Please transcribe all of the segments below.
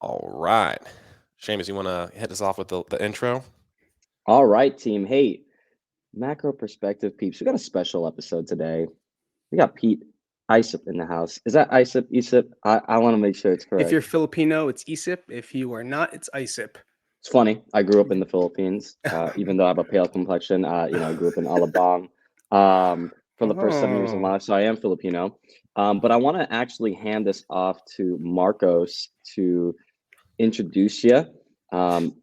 All right. Seamus, you want to hit us off with the intro? All right, team. Hey, macro perspective peeps. We got a special episode today. We got Pete Isip in the house. Is that Isip? Isip? I want to make sure it's If correct. you're Filipino, it's Isip. If you are not, it's Isip. It's funny. I grew up in the Philippines, even though I have a pale complexion. I grew up in Alabang for the first 7 years of my Oh, life, so I am Filipino. But I want to actually hand this off to Marcos to introduce you,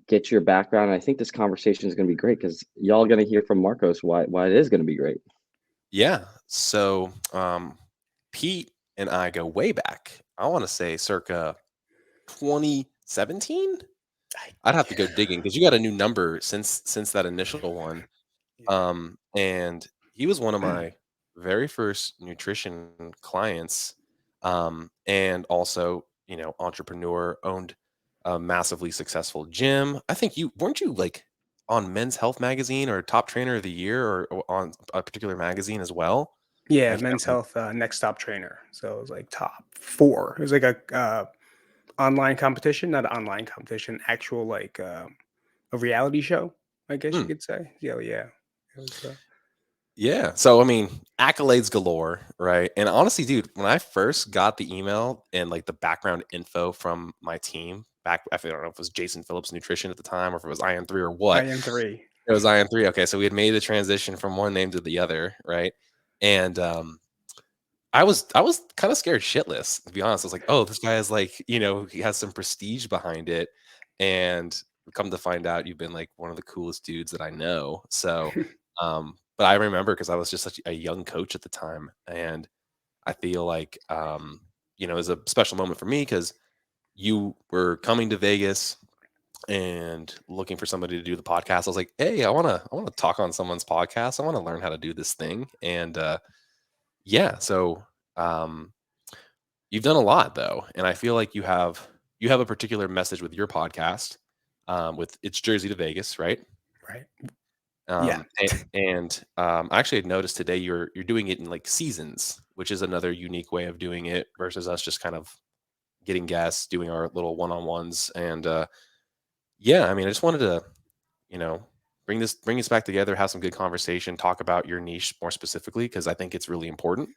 get your background. And I think this conversation is going to be great because y'all going to hear from Marcos why it is going to be great. Yeah. So, Pete and I go way back. I want to say circa 2017. I, I'd have to go digging because you got a new number since that initial one. And he was one of my very first nutrition clients, and also, entrepreneur, owned a massively successful gym. I think you weren't you like on Men's Health magazine or top trainer of the year or on a particular magazine as well. I yeah, can't Men's remember. Health next top trainer. So it was like top four. It was like a online competition, not an online competition, actual like a reality show, I guess you Hmm. could say. Yeah, yeah. It was. Yeah. So I mean, accolades galore, right? And honestly, dude, when I first got the email and like the background info from my team back, I don't know if it was Jason Phillips Nutrition at the time or if it was IN3 or what. IN3. It was IN3. Okay, so we had made the transition from one name to the other, right? And I was kind of scared shitless, to be honest. I was like, oh, this guy is like, he has some prestige behind it. And come to find out you've been like one of the coolest dudes that I know. So but I remember because I was just such a young coach at the time. And I feel like it was a special moment for me because you were coming to Vegas and looking for somebody to do the podcast. I was like, hey, I wanna talk on someone's podcast. I want to learn how to do this thing. And yeah, so um you've done a lot though, and I feel like you have a particular message with your podcast, with It's Jersey to Vegas, right? Right. Yeah. I actually had noticed today you're doing it in like seasons, which is another unique way of doing it versus us just kind of getting guests, doing our little one-on-ones. And yeah, I mean, I just wanted to, you know, bring us back together, have some good conversation, talk about your niche more specifically because I think it's really important.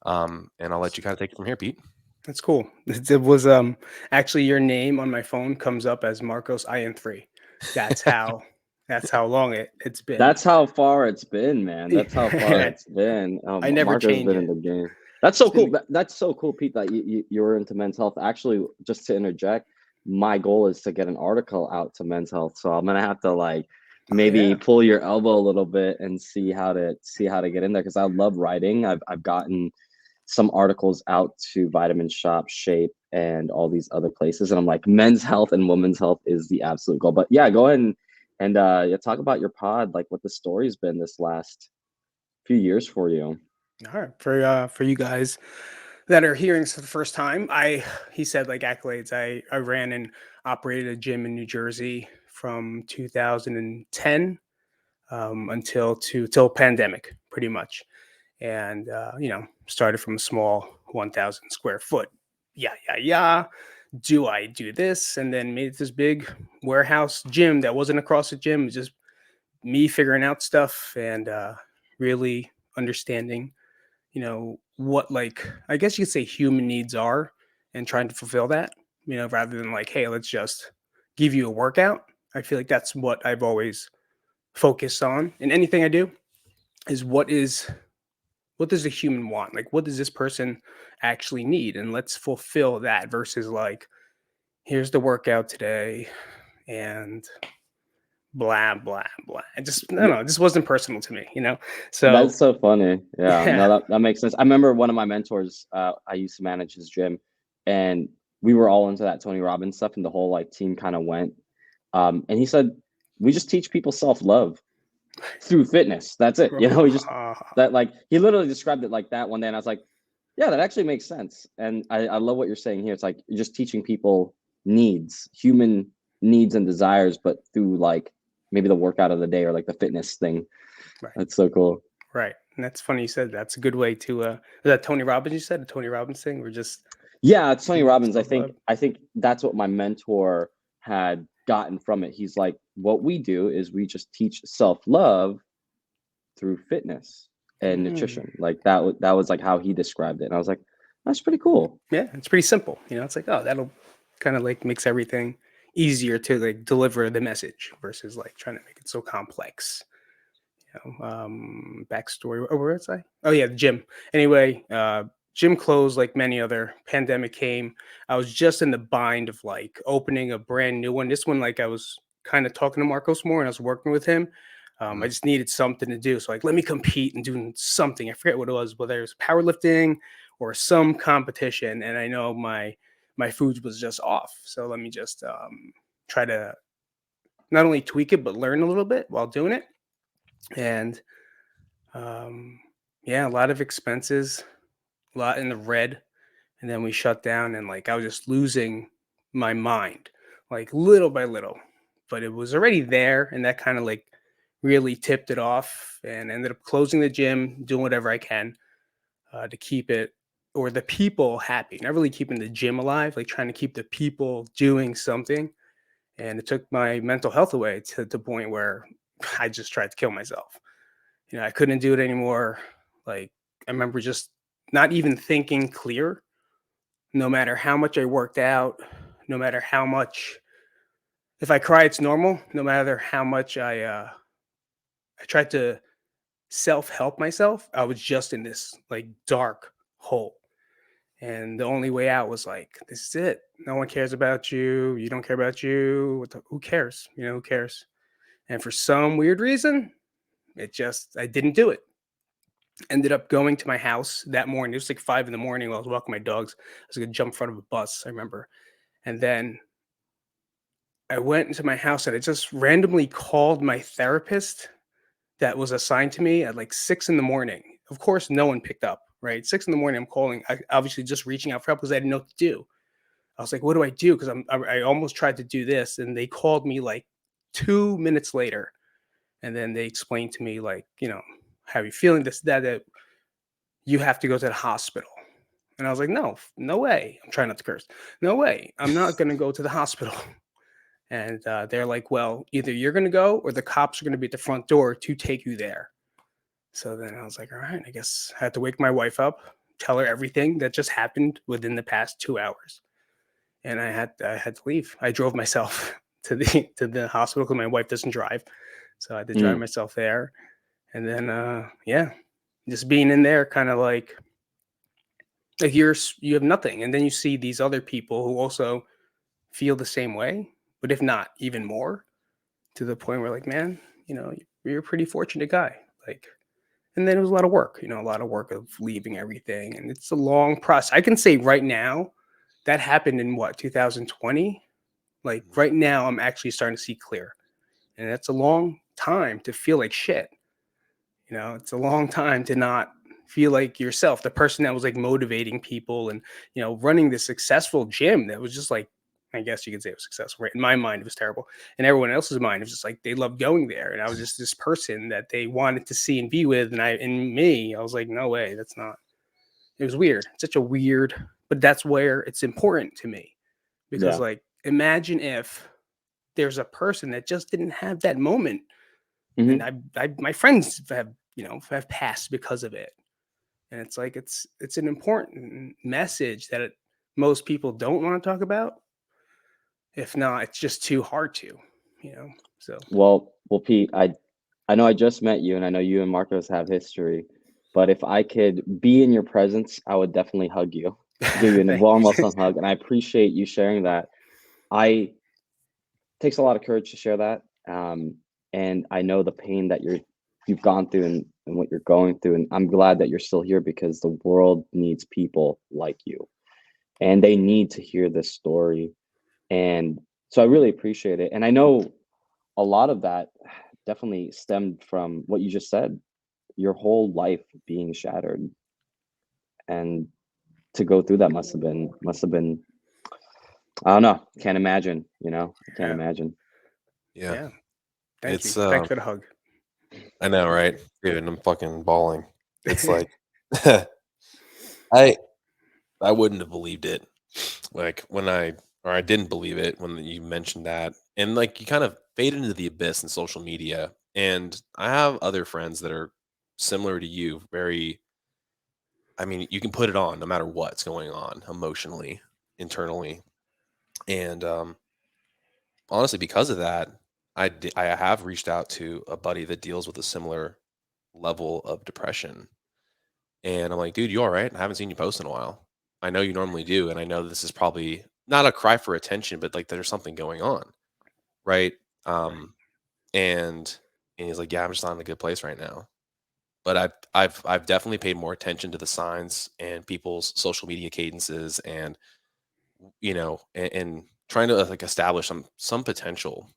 And I'll let you kind of take it from here, Pete. That's cool. It was actually your name on my phone comes up as Marcos IN3. That's how that's how long it's been. That's how far it's been, man. That's how far I it's been. never Marco's change been in it. the game. That's so It's cool. been That's so cool, Pete, that you're into men's health. Actually, just to interject, my goal is to get an article out to men's health. So I'm gonna have to like oh maybe yeah. pull your elbow a little bit and see how to get in there because I love writing. I've gotten some articles out to Vitamin Shop, Shape, and all these other places. And I'm like, men's health and women's health is the absolute goal. But yeah, go ahead and yeah, talk about your pod, like what the story's been this last few years for you. All right. For you guys that are hearing this for the first time, he said like accolades. I ran and operated a gym in New Jersey from 2010 till pandemic pretty much. And started from a small 1,000 square foot. Yeah, yeah, yeah. Do I do this? And then made this big warehouse gym that wasn't across the gym. It was just me figuring out stuff and really understanding, what like I guess you could say human needs are and trying to fulfill that, rather than like, hey, let's just give you a workout. I feel like that's what I've always focused on in anything I do is what does a human want? Like, what does this person actually need? And let's fulfill that versus like, here's the workout today and blah, blah, blah. It just, no, Yeah, no, this wasn't personal to me. that's So, so funny. Yeah, no, yeah. that makes sense. I remember one of my mentors, I used to manage his gym, and we were all into that Tony Robbins stuff, and the whole like team kind of went. And he said, we just teach people self-love through fitness. That's it. He just that like he literally described it like that one day, and I was like, yeah, that actually makes sense. And I love what you're saying here. It's like you're just teaching people human needs and desires, but through like maybe the workout of the day or like the fitness thing. Right. That's so cool. Right. And that's funny you said that. That's a good way to, is that Tony Robbins you said? The Tony Robbins thing? We're just, Yeah, it's Tony Yeah, Robbins. I think self-love. I think that's what my mentor had gotten from it. He's like, what we do is we just teach self-love through fitness and Mm. nutrition. Like that was like how he described it. And I was like, that's pretty cool. Yeah, it's pretty simple. It's like, oh, that'll kind of like makes everything easier to like deliver the message versus like trying to make it so complex. Backstory. Oh, where was I? Oh yeah, the gym. Anyway, gym closed like many other. Pandemic came. I was just in the bind of like opening a brand new one. This one, like I was kind of talking to Marcos more, and I was working with him. I Mm. just needed something to do. So like, let me compete and do something. I forget what it was, whether it was powerlifting or some competition. And I know my food was just off. So let me just try to not only tweak it but learn a little bit while doing it. And um, yeah, a lot of expenses, a lot in the red, and then we shut down, and like I was just losing my mind, like little by little. But it was already there, and that kind of like really tipped it off, and ended up closing the gym, doing whatever I can to keep it or the people happy. Not really keeping the gym alive, like trying to keep the people doing something. And it took my mental health away to the point where I just tried to kill myself. I couldn't do it anymore. Like I remember just not even thinking clear, no matter how much I worked out, no matter how much if I cry it's normal, no matter how much I tried to self-help myself, I was just in this like dark hole. And the only way out was like, this is it. No one cares about you. You don't care about you. Who cares? Who cares? And for some weird reason, I didn't do it. Ended up going to my house that morning. It was like 5 in the morning while I was walking my dogs. I was gonna jump in front of a bus, I remember. And then I went into my house and I just randomly called my therapist that was assigned to me at like 6 in the morning. Of course, no one picked up, right? 6 in the morning, I'm calling, obviously just reaching out for help because I didn't know what to do. I was like, what do I do? Because I almost tried to do this. And they called me like 2 minutes later. And then they explained to me, like, how are you feeling? This, that, you have to go to the hospital. And I was like, no, no way. I'm trying not to curse. No way. I'm not going to go to the hospital. And they're like, well, either you're going to go or the cops are going to be at the front door to take you there. So then I was like, all right, I guess I had to wake my wife up, tell her everything that just happened within the past 2 hours. And I had to leave. I drove myself to the hospital because my wife doesn't drive. So I had to drive Mm, myself there. And then yeah, just being in there kind of like you have nothing, and then you see these other people who also feel the same way, but if not even more, to the point where like, man, you're a pretty fortunate guy. Like, and then it was a lot of work, a lot of work of leaving everything, and it's a long process. I can say right now that happened in what 2020. Like Mhm. right now, I'm actually starting to see clear, and that's a long time to feel like shit. It's a long time to not feel like yourself, the person that was like motivating people and, running this successful gym that was just like, I guess you could say it was successful. Right? In my mind, it was terrible. In everyone else's mind, it was just like they loved going there. And I was just this person that they wanted to see and be with. And I was like, no way, that's not. It was weird. Such a weird, but that's where it's important to me because, yeah. like, imagine if there's a person that just didn't have that moment and Hmm. my friends have passed because of it, and it's like it's an important message that most people don't want to talk about. If not, it's just too hard to, you know. So Well, Pete, I know I just met you, and I know you and Marcos have history. But if I could be in your presence, I would definitely hug you, give you a thank warm, you. welcome hug, and I appreciate you sharing that. I takes a lot of courage to share that, and I know the pain that you've gone through and what you're going through, and I'm glad that you're still here because the world needs people like you, and they need to hear this story. And so I really appreciate it, and I know a lot of that definitely stemmed from what you just said, your whole life being shattered, and to go through that must have been I don't know, can't imagine, I can't Yeah, imagine. Yeah. yeah. Thank you. It's, Thanks for the hug. I know, right? Dude, and I'm fucking bawling. It's like, I I wouldn't have believed it. like when I didn't believe it when you mentioned that, and like you kind of fade into the abyss in social media. And I have other friends that are similar to you, very, I mean, you can put it on no matter what's going on emotionally, internally. And honestly, because of that, I have reached out to a buddy that deals with a similar level of depression. And I'm like, dude, you all right? I haven't seen you post in a while. I know you normally do. And I know this is probably not a cry for attention, but like there's something going on. Right. Right. Um, and, and he's like, yeah, I'm just not in a good place right now. But I've definitely paid more attention to the signs and people's social media cadences, and and trying to like establish some potential.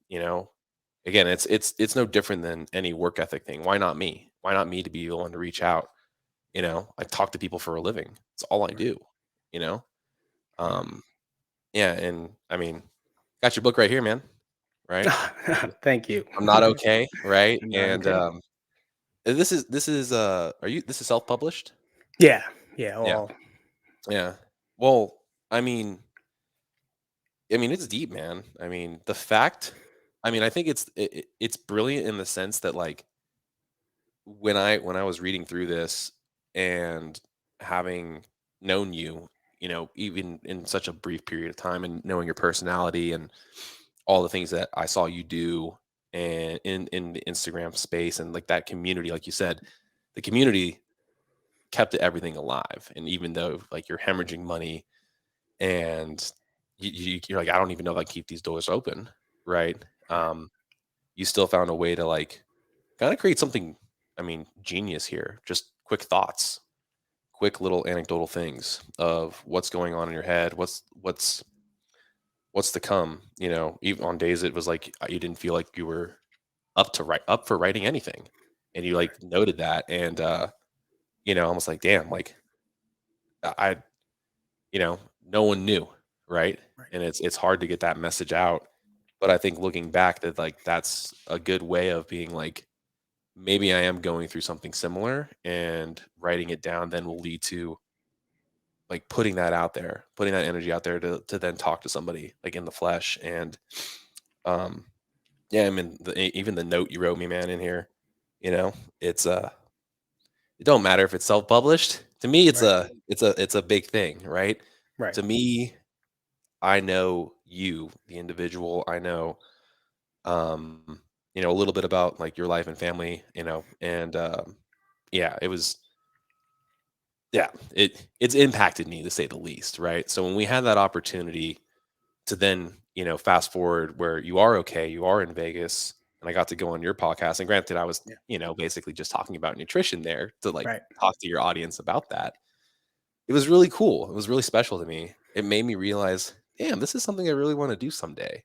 Again, it's no different than any work ethic thing. Why not me? Why not me to be the one to reach out? I talk to people for a living. It's all I Right. do. You know, Yeah. um, yeah, and I mean, got your book right here, man. Right? Thank you. I'm not okay, right? Not And okay. this is are you this is self published? Yeah. Yeah. Yeah, All yeah. Well, I mean, it's deep, man. I mean, the fact, I think it's brilliant in the sense that like when I was reading through this and having known you, even in such a brief period of time, and knowing your personality and all the things that I saw you do, and in the Instagram space and like that community, like you said, the community kept everything alive. And even though like you're hemorrhaging money, and you're like, I don't even know if I keep these doors open, right? right. Um, you still found a way to like kind of create something. Genius here. Just quick thoughts, quick little anecdotal things of what's going on in your head, what's to come. Even on days it was like you didn't feel like you were up for writing anything, and you like noted that, and almost like, damn, like I no one knew, right? Right. And it's hard to get that message out. But I think looking back, that like that's a good way of being like, maybe I am going through something similar, and writing it down then will lead to like putting that out there, putting that energy out there to then talk to somebody like in the flesh. And um yeah, even the note you wrote me, man, in here, you know, it's it don't matter if it's self-published. To me, it's Right. a big thing, right? Right. To me, I know you, the individual. I know, a little bit about like your life and family, and yeah, it's impacted me to say the least, right? So when we had that opportunity to then, fast forward where you are okay, you are in Vegas, and I got to go on your podcast. And granted, I was, Yeah. basically just talking about nutrition there to like Right. talk to your audience about that. It was really cool. It was really special to me. It made me realize, damn, this is something I really want to do someday.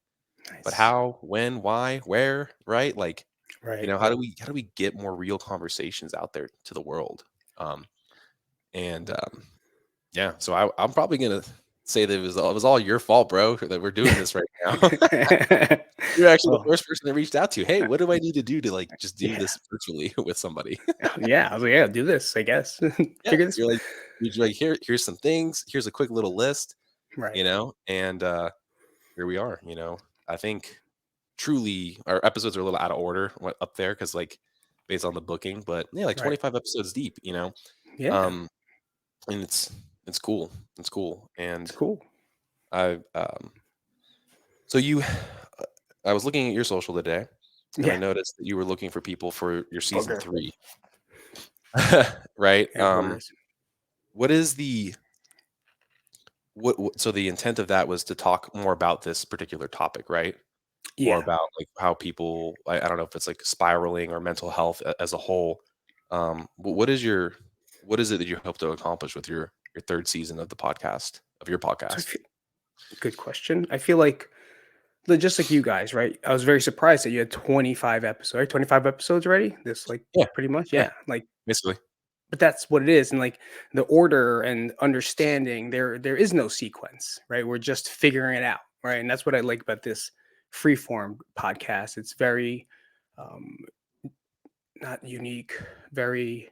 But Nice. how, when, why, where, right? Like, Right. how do we get more real conversations out there to the world? Um, and yeah, so I'm probably gonna say that it was all your fault, bro, that we're doing this right now. You're actually the Well, first person that reached out to. Hey, what do I need to do to like just do yeah. this virtually with somebody? Yeah. I was like, yeah, do this, I guess. Yeah, Figure this. you're like, here's some things. Here's a quick little list, Right. and here we are. I think truly our episodes are a little out of order up there because like based on the booking, but yeah, like Right. 25 episodes deep. Yeah. Um, and it's cool. It's cool, It's and cool. I so you I was looking at your social today, and I Yeah. noticed that you were looking for people for your season Booger. 3. Right? Yeah. Boogers. What is the so the intent of that was to talk more about this particular topic, right? More Yeah. about like how people, I don't know if it's like spiraling or mental health as a whole. What is it that you hope to accomplish with your third season of the podcast, of your So I podcast? feel, good question. I feel like just like you guys, right? I was very surprised that you had 25 episodes, right? 25 episodes already? This like Yeah, pretty much. yeah, Yeah. Like, basically. but that's what it is. And like the order and understanding, there is no sequence, right? We're just figuring it out. Right. And that's what I like about this freeform podcast. It's very um not unique, very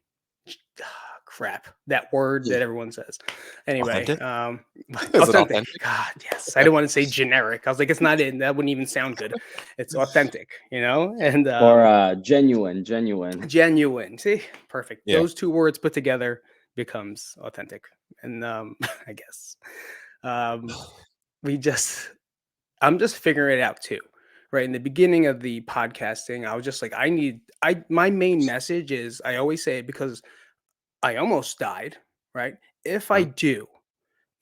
crap, that word that everyone says. Anyway, Authentic? Is it authentic. authentic? God, yes. I didn't want to say generic. I was like, it's not in. That wouldn't even sound good. It's authentic, and Or genuine. genuine. See, perfect. Yeah. Those two words put together becomes authentic. And I guess we just, I'm just figuring it out too. Right in the beginning of the podcasting, I was just like, my main message is, I always say it because I almost died. Right. If I Mhm. do,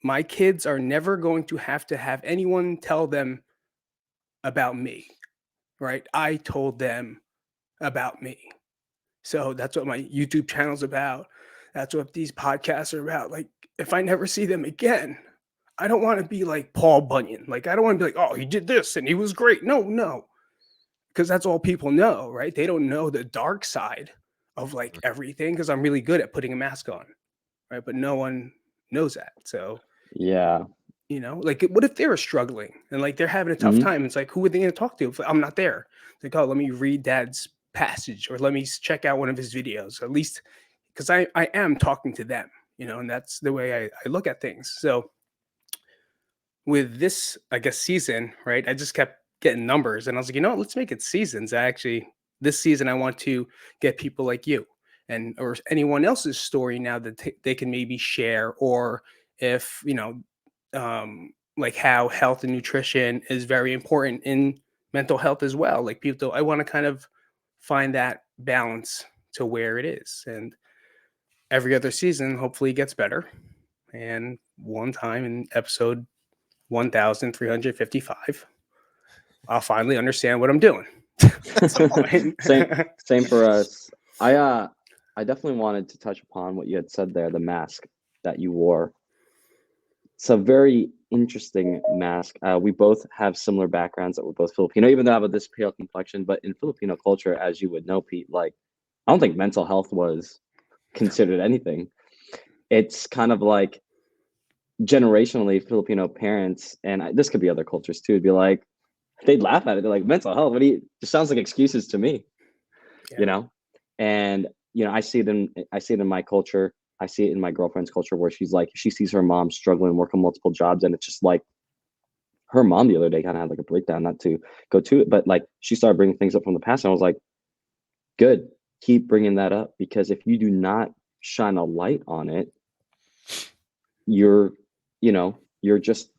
my kids are never going to have anyone tell them about me. Right. I told them about me. So that's what my YouTube channel's about. That's what these podcasts are about. Like, if I never see them again, I don't want to be like Paul Bunyan. Like, I don't want to be like, oh, he did this and he was great. No, no. Because that's all people know, right? They don't know the dark side of like Mhm. everything because I'm really good at putting a mask on, right? But no one knows that. So, Yeah. like, what if they were struggling and like they're having a tough Mhm. time? It's like, who are they going to talk to if I'm not there? It's like, oh, let me read dad's passage or let me check out one of his videos, at least because I am talking to them, and that's the way I look at things. So with this, I guess, season, right? I just kept getting numbers and I was like, let's make it seasons. This season, I want to get people like you or anyone else's story now that they can maybe share, or if, like how health and nutrition is very important in mental health as well. Like people, I want to kind of find that balance to where it is. And every other season, hopefully, it gets better. And one time in episode 1355, I'll finally understand what I'm doing at some point. Same for us. I definitely wanted to touch upon what you had said there, the mask that you wore. It's a very interesting mask. We both have similar backgrounds that we're both Filipino, even though I have this pale complexion. But in Filipino culture, as you would know, Pete, like I don't think mental health was considered anything. It's kind of like generationally Filipino parents, and this could be other cultures too, would be like, they'd laugh at it. They're like, mental health, what do you, just sounds like excuses to me, Yeah. you know? And, I see it in my culture. I see it in my girlfriend's culture where she's like, she sees her mom struggling, working multiple jobs. And it's just like her mom the other day kind of had like a breakdown, not to go to it, but like she started bringing things up from the past. And I was like, good, keep bringing that up, because if you do not shine a light on it, you're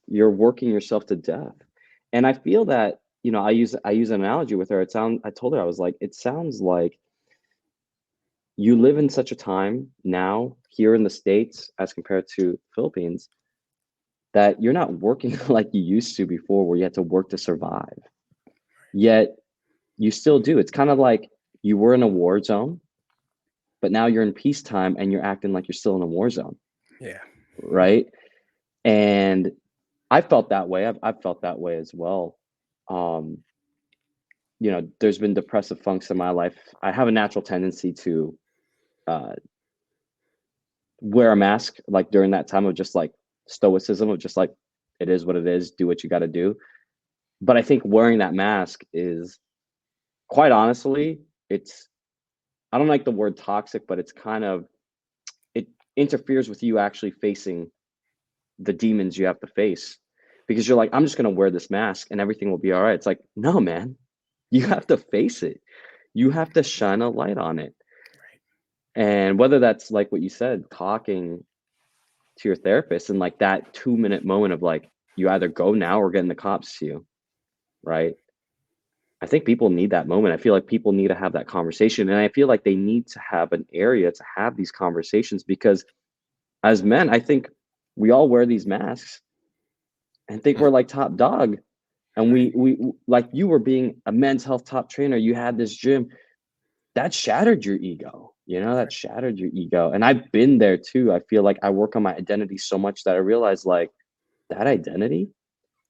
you're working yourself to death. And I feel that, I use an analogy with her. I told her, I was like, it sounds like you live in such a time now here in the States as compared to Philippines, that you're not working like you used to before, where you had to work to survive, yet you still do. It's kind of like you were in a war zone, but now you're in peacetime and you're acting like you're still in a war zone, Yeah. right? And I felt that way. I've felt that way as well. Um, there's been depressive funks in my life. I have a natural tendency to uh, wear a mask, like during that time of just like stoicism, of just like, it is what it is, do what you got to do. But I think wearing that mask is, quite honestly, it's, I don't like the word toxic, but it's kind of, it interferes with you actually facing the demons you have to face, because you're like, I'm just going to wear this mask and everything will be all right. It's like, no, man, you have to face it. You have to shine a light on it. And whether that's like what you said, talking to your therapist, and like that 2-minute moment of like, you either go now or getting the cops to you, right? I think people need that moment. I feel like people need to have that conversation. And I feel like they need to have an area to have these conversations, because as men, I think we all wear these masks and think we're like top dog. And we like, you were being a men's health top trainer, you had this gym that shattered your ego, that shattered your ego. And I've been there too. I feel like I work on my identity so much that I realize like that identity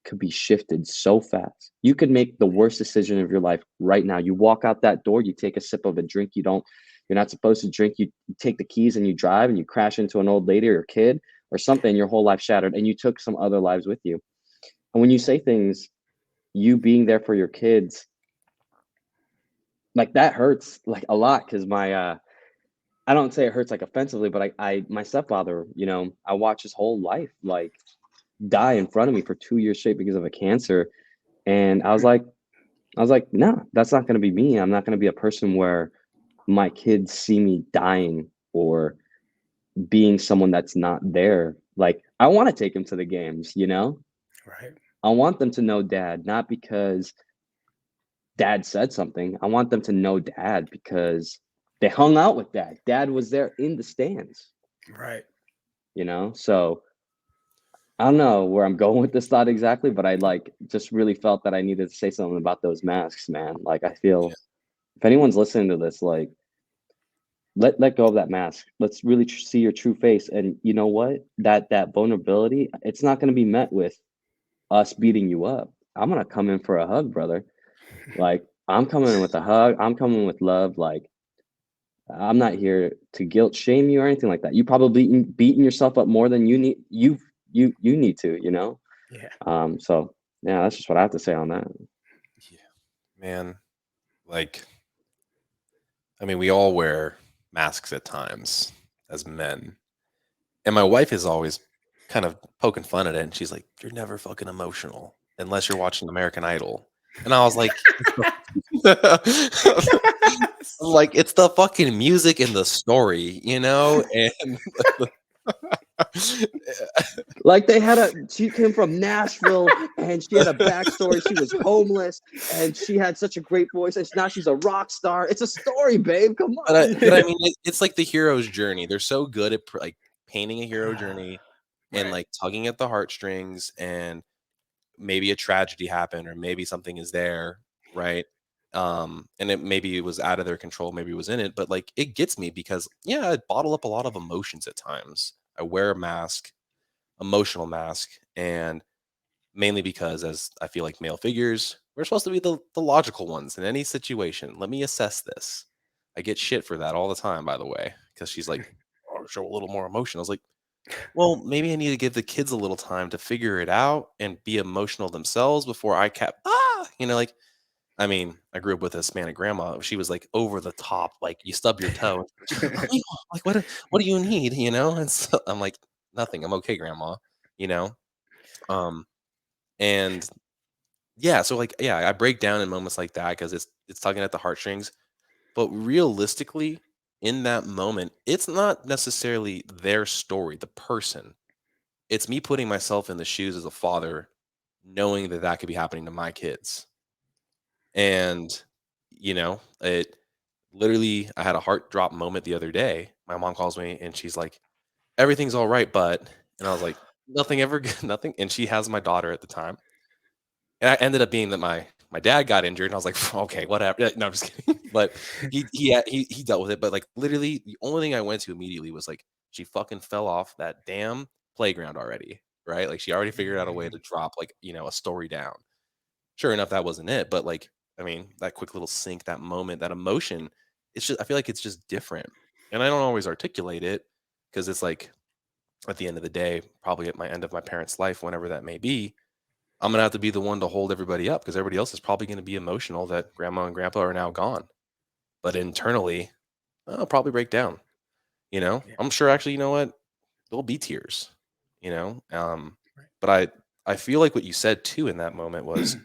could be shifted so fast. You could make the worst decision of your life right now. You walk out that door, you take a sip of a drink you're not supposed to drink, you take the keys and you drive and you crash into an old lady or a kid or something, your whole life shattered, and you took some other lives with you. And when you say things, you being there for your kids, like that hurts like a lot, because I don't say it hurts like offensively, but my stepfather, I watched his whole life like die in front of me for 2 years straight because of a cancer. And I was like, no, that's not going to be me. I'm not going to be a person where my kids see me dying or being someone that's not there. Like, I want to take them to the games. Right. I want them to know dad, not because dad said something. I want them to know dad because they hung out with dad. Dad was there in the stands, Right. So I don't know where I'm going with this thought exactly, but I like just really felt that I needed to say something about those masks, man. Like, I Yeah. feel if anyone's listening to this, like, let go of that mask. Let's really see your true face. And you know what? That vulnerability, it's not going to be met with us beating you up. I'm going to come in for a hug, brother. Like, I'm coming in with a hug. I'm coming with love. Like, I'm not here to guilt shame you or anything like that. You probably beating yourself up more than you need to. Yeah. So yeah, that's just what I have to say on that. Yeah. Man, like, I mean, we all wear masks at times as men. And my wife is always kind of poking fun at it. And she's like, you're never fucking emotional unless you're watching American Idol. And I was like, I'm like, it's the fucking music and the story, And Like, she came from Nashville and she had a backstory. She was homeless and she had such a great voice. And now she's a rock star. It's a story, babe. Come on. but I mean, it's like the hero's journey. They're so good at like painting a hero journey and Right. like tugging at the heartstrings, and maybe a tragedy happened or maybe something is there, right? And maybe it was out of their control, maybe it was in it, but like it gets me because yeah, I bottle up a lot of emotions at times. I wear a mask, emotional mask, and mainly because as I feel like male figures, we're supposed to be the logical ones in any situation. Let me assess this. I get shit for that all the time, by the way, because she's like, oh, show a little more emotion. I was like, well, maybe I need to give the kids a little time to figure it out and be emotional themselves before I like, I mean, I grew up with a Hispanic grandma. She was like over the top, like you stub your toe. "Mommy, like what do you need? And so I'm like, nothing. I'm okay, grandma, you know? Um, and yeah, so like, yeah, I break down in moments like that because it's tugging at the heartstrings. But realistically, in that moment, it's not necessarily their story, the person. It's me putting myself in the shoes as a father, knowing that that could be happening to my kids. And, it literally, I had a heart drop moment the other day. My mom calls me and she's like, everything's all right, but, and I was like, nothing ever, nothing. And she has my daughter at the time. And I ended up being that my dad got injured, and I was like, okay, whatever. No, I'm just kidding. But he dealt with it. But like literally, the only thing I went to immediately was like, she fucking fell off that damn playground already, right? Like she already figured out a way to drop like a story down. Sure enough, that wasn't it. But like, I mean, that quick little sync, that moment, that emotion, it's just I feel like it's just different, and I don't always articulate it because it's like at the end of the day, probably at my end of my parents' life, whenever that may be, I'm gonna have to be the one to hold everybody up because everybody else is probably gonna be emotional that grandma and grandpa are now gone. But internally, I'll probably break down. Yeah. I'm sure actually, you know what? There'll be tears. You know, Right. but I feel like what you said too in that moment was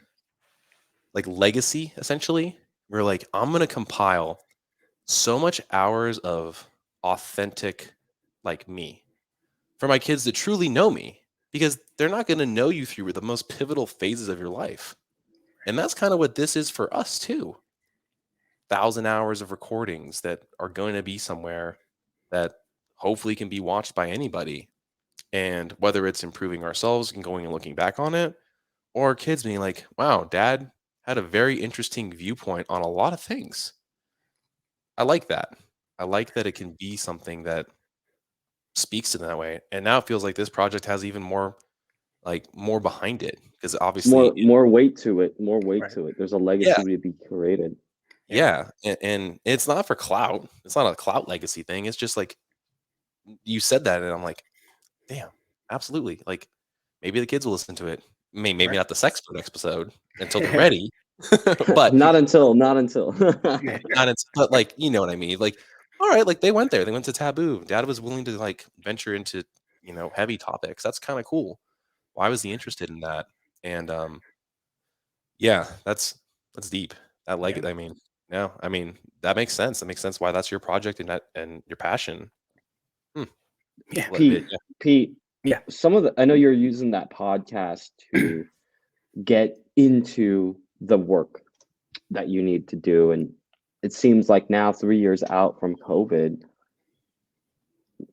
like legacy. Essentially, we're like, I'm gonna compile so much hours of authentic, like me, for my kids to truly know me because they're not gonna know you through the most pivotal phases of your life. And that's kind of what this is for us too. 1,000 hours of recordings that are going to be somewhere that hopefully can be watched by anybody. And whether it's improving ourselves and going and looking back on it, or our kids being like, wow, dad had a very interesting viewpoint on a lot of things. I like that. I like that it can be something that speaks to them that way. And now it feels like this project has even more more behind it because obviously More weight to it. More weight Right. to it. There's a yeah. legacy to be created. Yeah. Yeah, and it's not for clout. It's not a clout legacy thing. It's just like you said that, and I'm like, damn, absolutely. Like maybe the kids will listen to it. Maybe Right. not the sex food episode until they're ready, but Not until. Yeah. not. But like you know what I mean. Like all right, like they went there. They went to taboo. Dad was willing to like venture into, heavy topics. That's kind of cool. Why was he interested in that? And yeah, that's deep. I like Yeah. it. I mean, no, I mean that makes sense. That makes sense why that's your project and your passion. Hmm. Yeah. Pete, Yeah. Pete, Yeah. I know you're using that podcast to get into the work that you need to do. And it seems like now, 3 years out from COVID,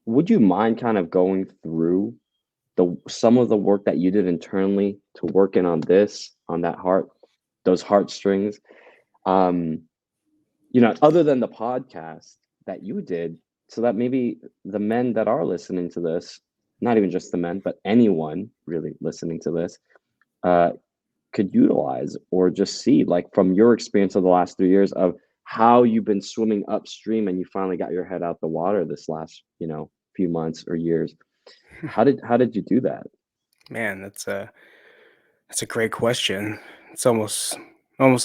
would you mind kind of going through some of the work that you did internally to working on this, on those heartstrings? Um, other than the podcast that you did, so that maybe the men that are listening to this, not even just the men, but anyone really listening to this, uh, could utilize or just see, like from your experience of the last 3 years of how you've been swimming upstream and you finally got your head out the water this last, few months or years. How did you do that? Man, that's a great question. It's almost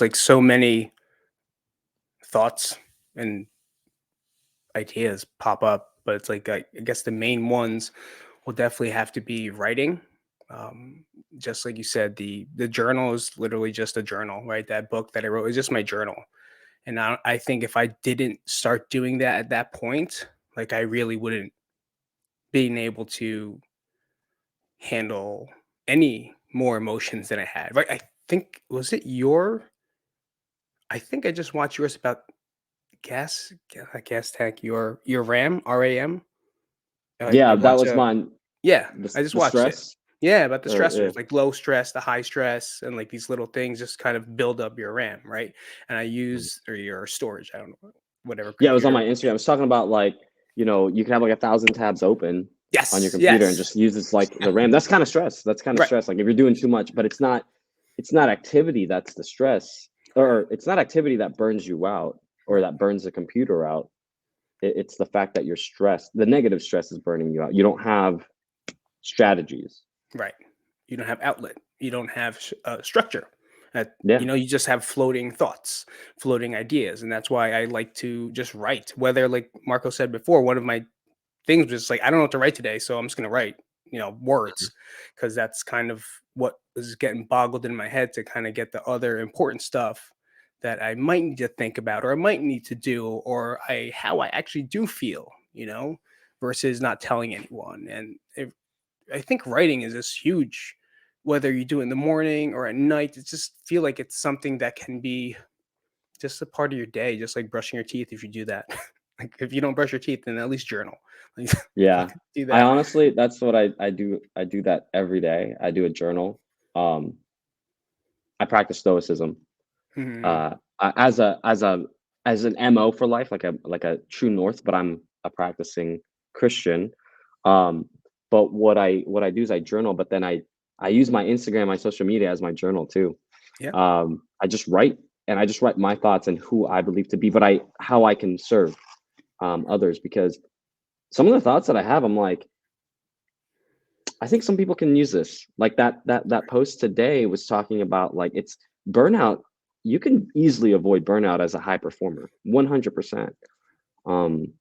like so many thoughts and ideas pop up, but it's like I guess the main ones will definitely have to be writing. Um, just like you said, the journal is literally just a journal, right? That book that I wrote is just my journal, and I think if I didn't start doing that at that point, like I really wouldn't being able to handle any more emotions than I had. Right? I think was it your. I think I just watched yours about gas tank your RAM. I Yeah, that watch was a mine. Yeah, The I just the watched it. stress, Yeah, about the or yeah, stressors, like low stress, the high stress, and like these little things just kind of build up your RAM, right? And I Mhm. use or your storage, I don't know, whatever Yeah, it was on computer. my Instagram. I was talking about, like, you can have like 1,000 tabs open on your Yes, computer and yes. just use this like the RAM. That's kind of stress. That's kind of Right. stress. Like if you're doing too much, but it's not activity that's the stress, or it's not activity that burns you out or Right. that burns the computer out. It's the fact that you're stressed. The negative stress is burning you out. You don't have strategies. Right. You don't have outlet. You don't have structure. Yeah. You just have floating thoughts, floating ideas, and that's why I like to just write. Whether, like Marco said before, one of my things was like, I don't know what to write today, so I'm just gonna write, Mhm. words, because that's kind of what was getting boggled in my head to kind of get the other important stuff that I might need to think about or I might need to do or how I actually do feel, versus not telling anyone. And I think writing is this huge, whether you do it in the morning or at night. It just feel like it's something that can be just a part of your day, just like brushing your teeth. If you do that, like if you don't brush your teeth, then at least journal. Like, Yeah. fucking do I that. honestly, that's what I do. I do that every day. I do a journal. Um, I practice stoicism. Mhm. uh as an MO for life, like a true north, but I'm a practicing Christian. um but what I do is I journal, but then I use my Instagram, my social media, as my journal too. Yeah. I just write, and I just write my thoughts and who I believe to be, but I how I can serve others, because some of the thoughts that I have, I'm like, I think some people can use this. Like that post today was talking about, like, it's burnout. You can easily avoid burnout as a high performer, 100%. Um,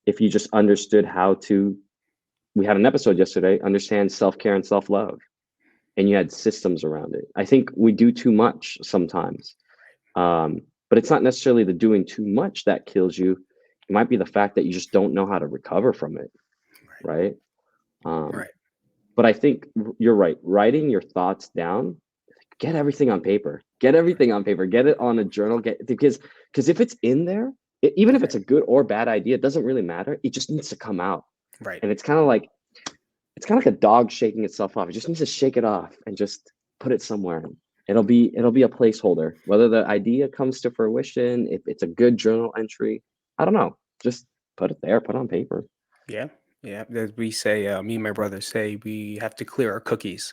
if you just understood how to. We had an episode yesterday. Understand self-care and self-love, and you had systems around it. I think we do too much sometimes, but it's not necessarily the doing too much that kills you. It might be the fact that you just don't know how to recover from it, right? Um, Right. but I think you're right. Writing your thoughts down, get everything on paper. Get everything on paper. Get it on a journal. Because if it's in there, even if it's Right. a good or bad idea, it doesn't really matter. It just needs to come out. Right. And it's kind of like a dog shaking itself off. It just needs to shake it off and just put it somewhere. It'll be a placeholder. Whether the idea comes to fruition, if it's a good journal entry, I don't know. Just put it there. Put it on paper. Yeah. Yeah. As we say, me and my brother say, we have to clear our cookies.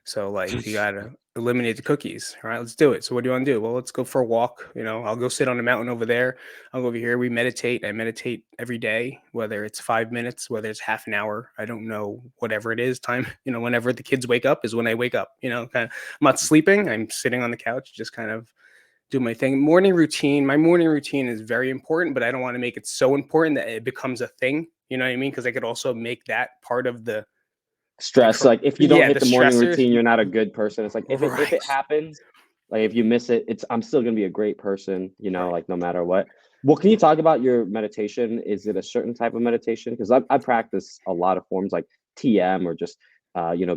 So like we gotta eliminate the cookies. All right, let's do it. So what do you want to do? Well, let's go for a walk. I'll go sit on a mountain over there. I'll go over here. We meditate. I meditate every day, whether it's 5 minutes, whether it's half an hour. I don't know, whatever it is, time, whenever the kids wake up is when I wake up. Kind of I'm not sleeping. I'm sitting on the couch, just kind of do my thing. Morning routine. My morning routine is very important, but I don't want to make it so important that it becomes a thing. You know what I mean? Because I could also make that part of the Stress. Like if you don't hit the the morning stressors. routine, you're not a good person. It's like if Right. it happens, like if you miss it, I'm still gonna be a great person, Right. like no matter what. Well, can you talk about your meditation? Is it a certain type of meditation? Because I practice a lot of forms like TM or just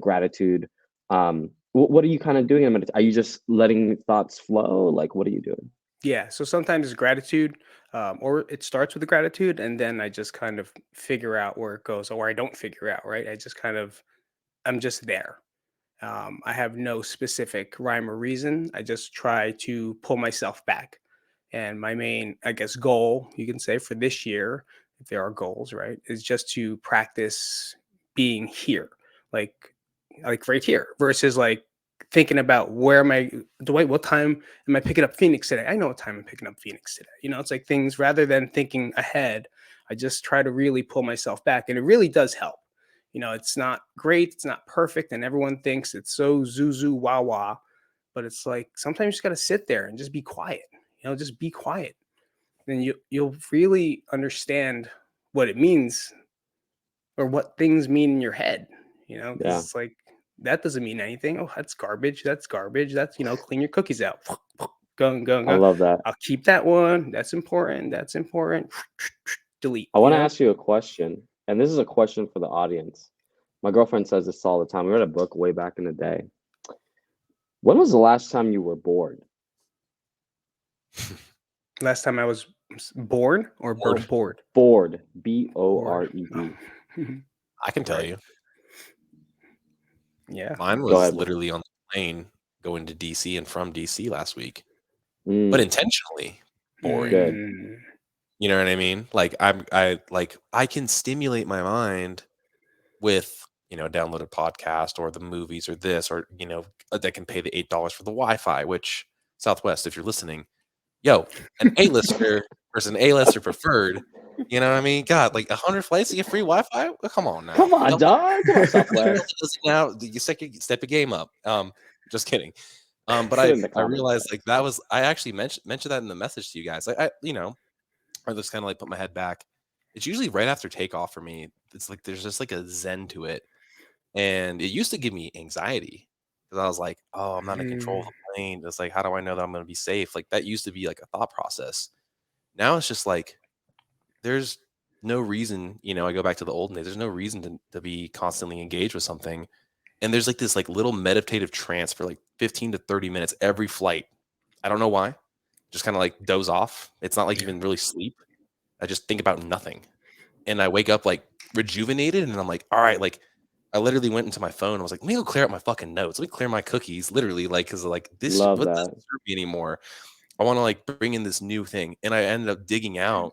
gratitude. What are you kind of doing in meditation? Are you just letting thoughts flow? Like what are you doing? Yeah. So sometimes it's gratitude, or it starts with the gratitude, and then I just kind of figure out where it goes, or I don't figure out. Right. I just kind of I'm just there. I have no specific rhyme or reason. I just try to pull myself back. And my main, I guess, goal, you can say, for this year, if there are goals, right, is just to practice being here, like, like right here, versus like thinking about where am I, Dwight, what time am I picking up Phoenix today? I know what time I'm picking up Phoenix today. It's like things rather than thinking ahead, I just try to really pull myself back. And it really does help. It's not great, it's not perfect, and everyone thinks it's so zoo wah wah, but it's like sometimes you just got to sit there and just be quiet. Just be quiet, and you'll really understand what it means or what things mean in your head. Because Yeah, it's like that doesn't mean anything. Oh, that's garbage. That's garbage. That's clean your cookies out. Go and go and I go. love that. I'll keep that one. That's important. That's important. Delete. I want to ask you a question, and this is a question for the audience. My girlfriend says this all the time. We read a book way back in the day. When was the last time you were bored? Last time I was born or Bored. bored. Bored. Bored. Bored. I can tell Right. you. Yeah. Mine Go was ahead. literally on the plane going to DC and from DC last week, but Mm, intentionally boring. good. Mm. You know what I mean? Like I can stimulate my mind with, a downloaded podcast or the movies or this or, that can pay the $8 for the Wi-Fi, which Southwest, if you're listening, yo, an A-lister versus an A-lister preferred. You know what I mean? God, like 100 flights to get free Wi-Fi? Well, come on now. Come on, dog. Come on, Delta Southwest. does it now. You step your game up. Just kidding. But Put I it in the I comments. realized like that was I actually mentioned that in the message to you guys. I just kind of like put my head back. It's usually right after takeoff for me. It's like there's just like a zen to it, and it used to give me anxiety because I was like, oh, I'm not in control of Mm. the plane. It's like, how do I know that I'm going to be safe? Like that used to be like a thought process. Now it's just like there's no reason. I go back to the olden days. There's no reason to be constantly engaged with something. And there's like this like little meditative trance for like 15 to 30 minutes every flight. I don't know why. Just kind of like doze off. It's not like Yeah. even really sleep. I just think about nothing. And I wake up like rejuvenated and I'm like, all right, like I literally went into my phone. I was like, let me go clear out my fucking notes. Let me clear my cookies, literally, like, cause like this, Love what doesn't that. serve me anymore. I want to like bring in this new thing. And I ended up digging out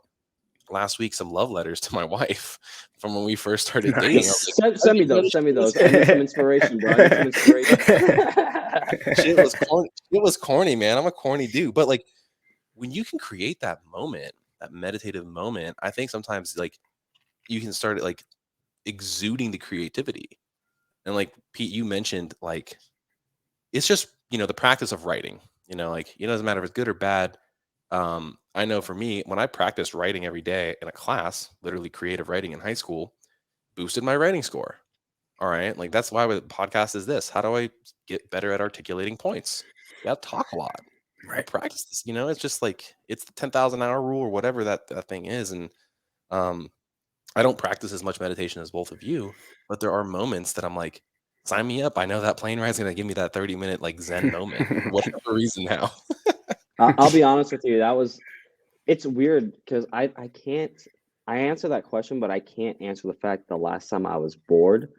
last week some love letters to my wife from when we first started dating. I was Nice. like, Send me those. Send me those. I need some inspiration, bro. I need some inspiration. shit was corny. It was corny, man. I'm a corny dude. But like when you can create that moment, that meditative moment, I think sometimes like you can start like exuding the creativity. And like Pete, you mentioned like it's just, the practice of writing, like it doesn't matter if it's good or bad. I know for me, when I practiced writing every day in a class, literally creative writing in high school, boosted my writing score. All right. Like that's why the podcast is this. How do I get better at articulating points? You gotta talk a lot. I Right. practice this, it's just like it's the 10,000 hour rule or whatever that thing is. And um I don't practice as much meditation as both of you, but there are moments that I'm like, sign me up. I know that plane ride's gonna give me that 30-minute like Zen moment for whatever reason now. I'll be honest with you. It's weird because I can't, I answer that question, but I can't answer the fact the last time I was bored.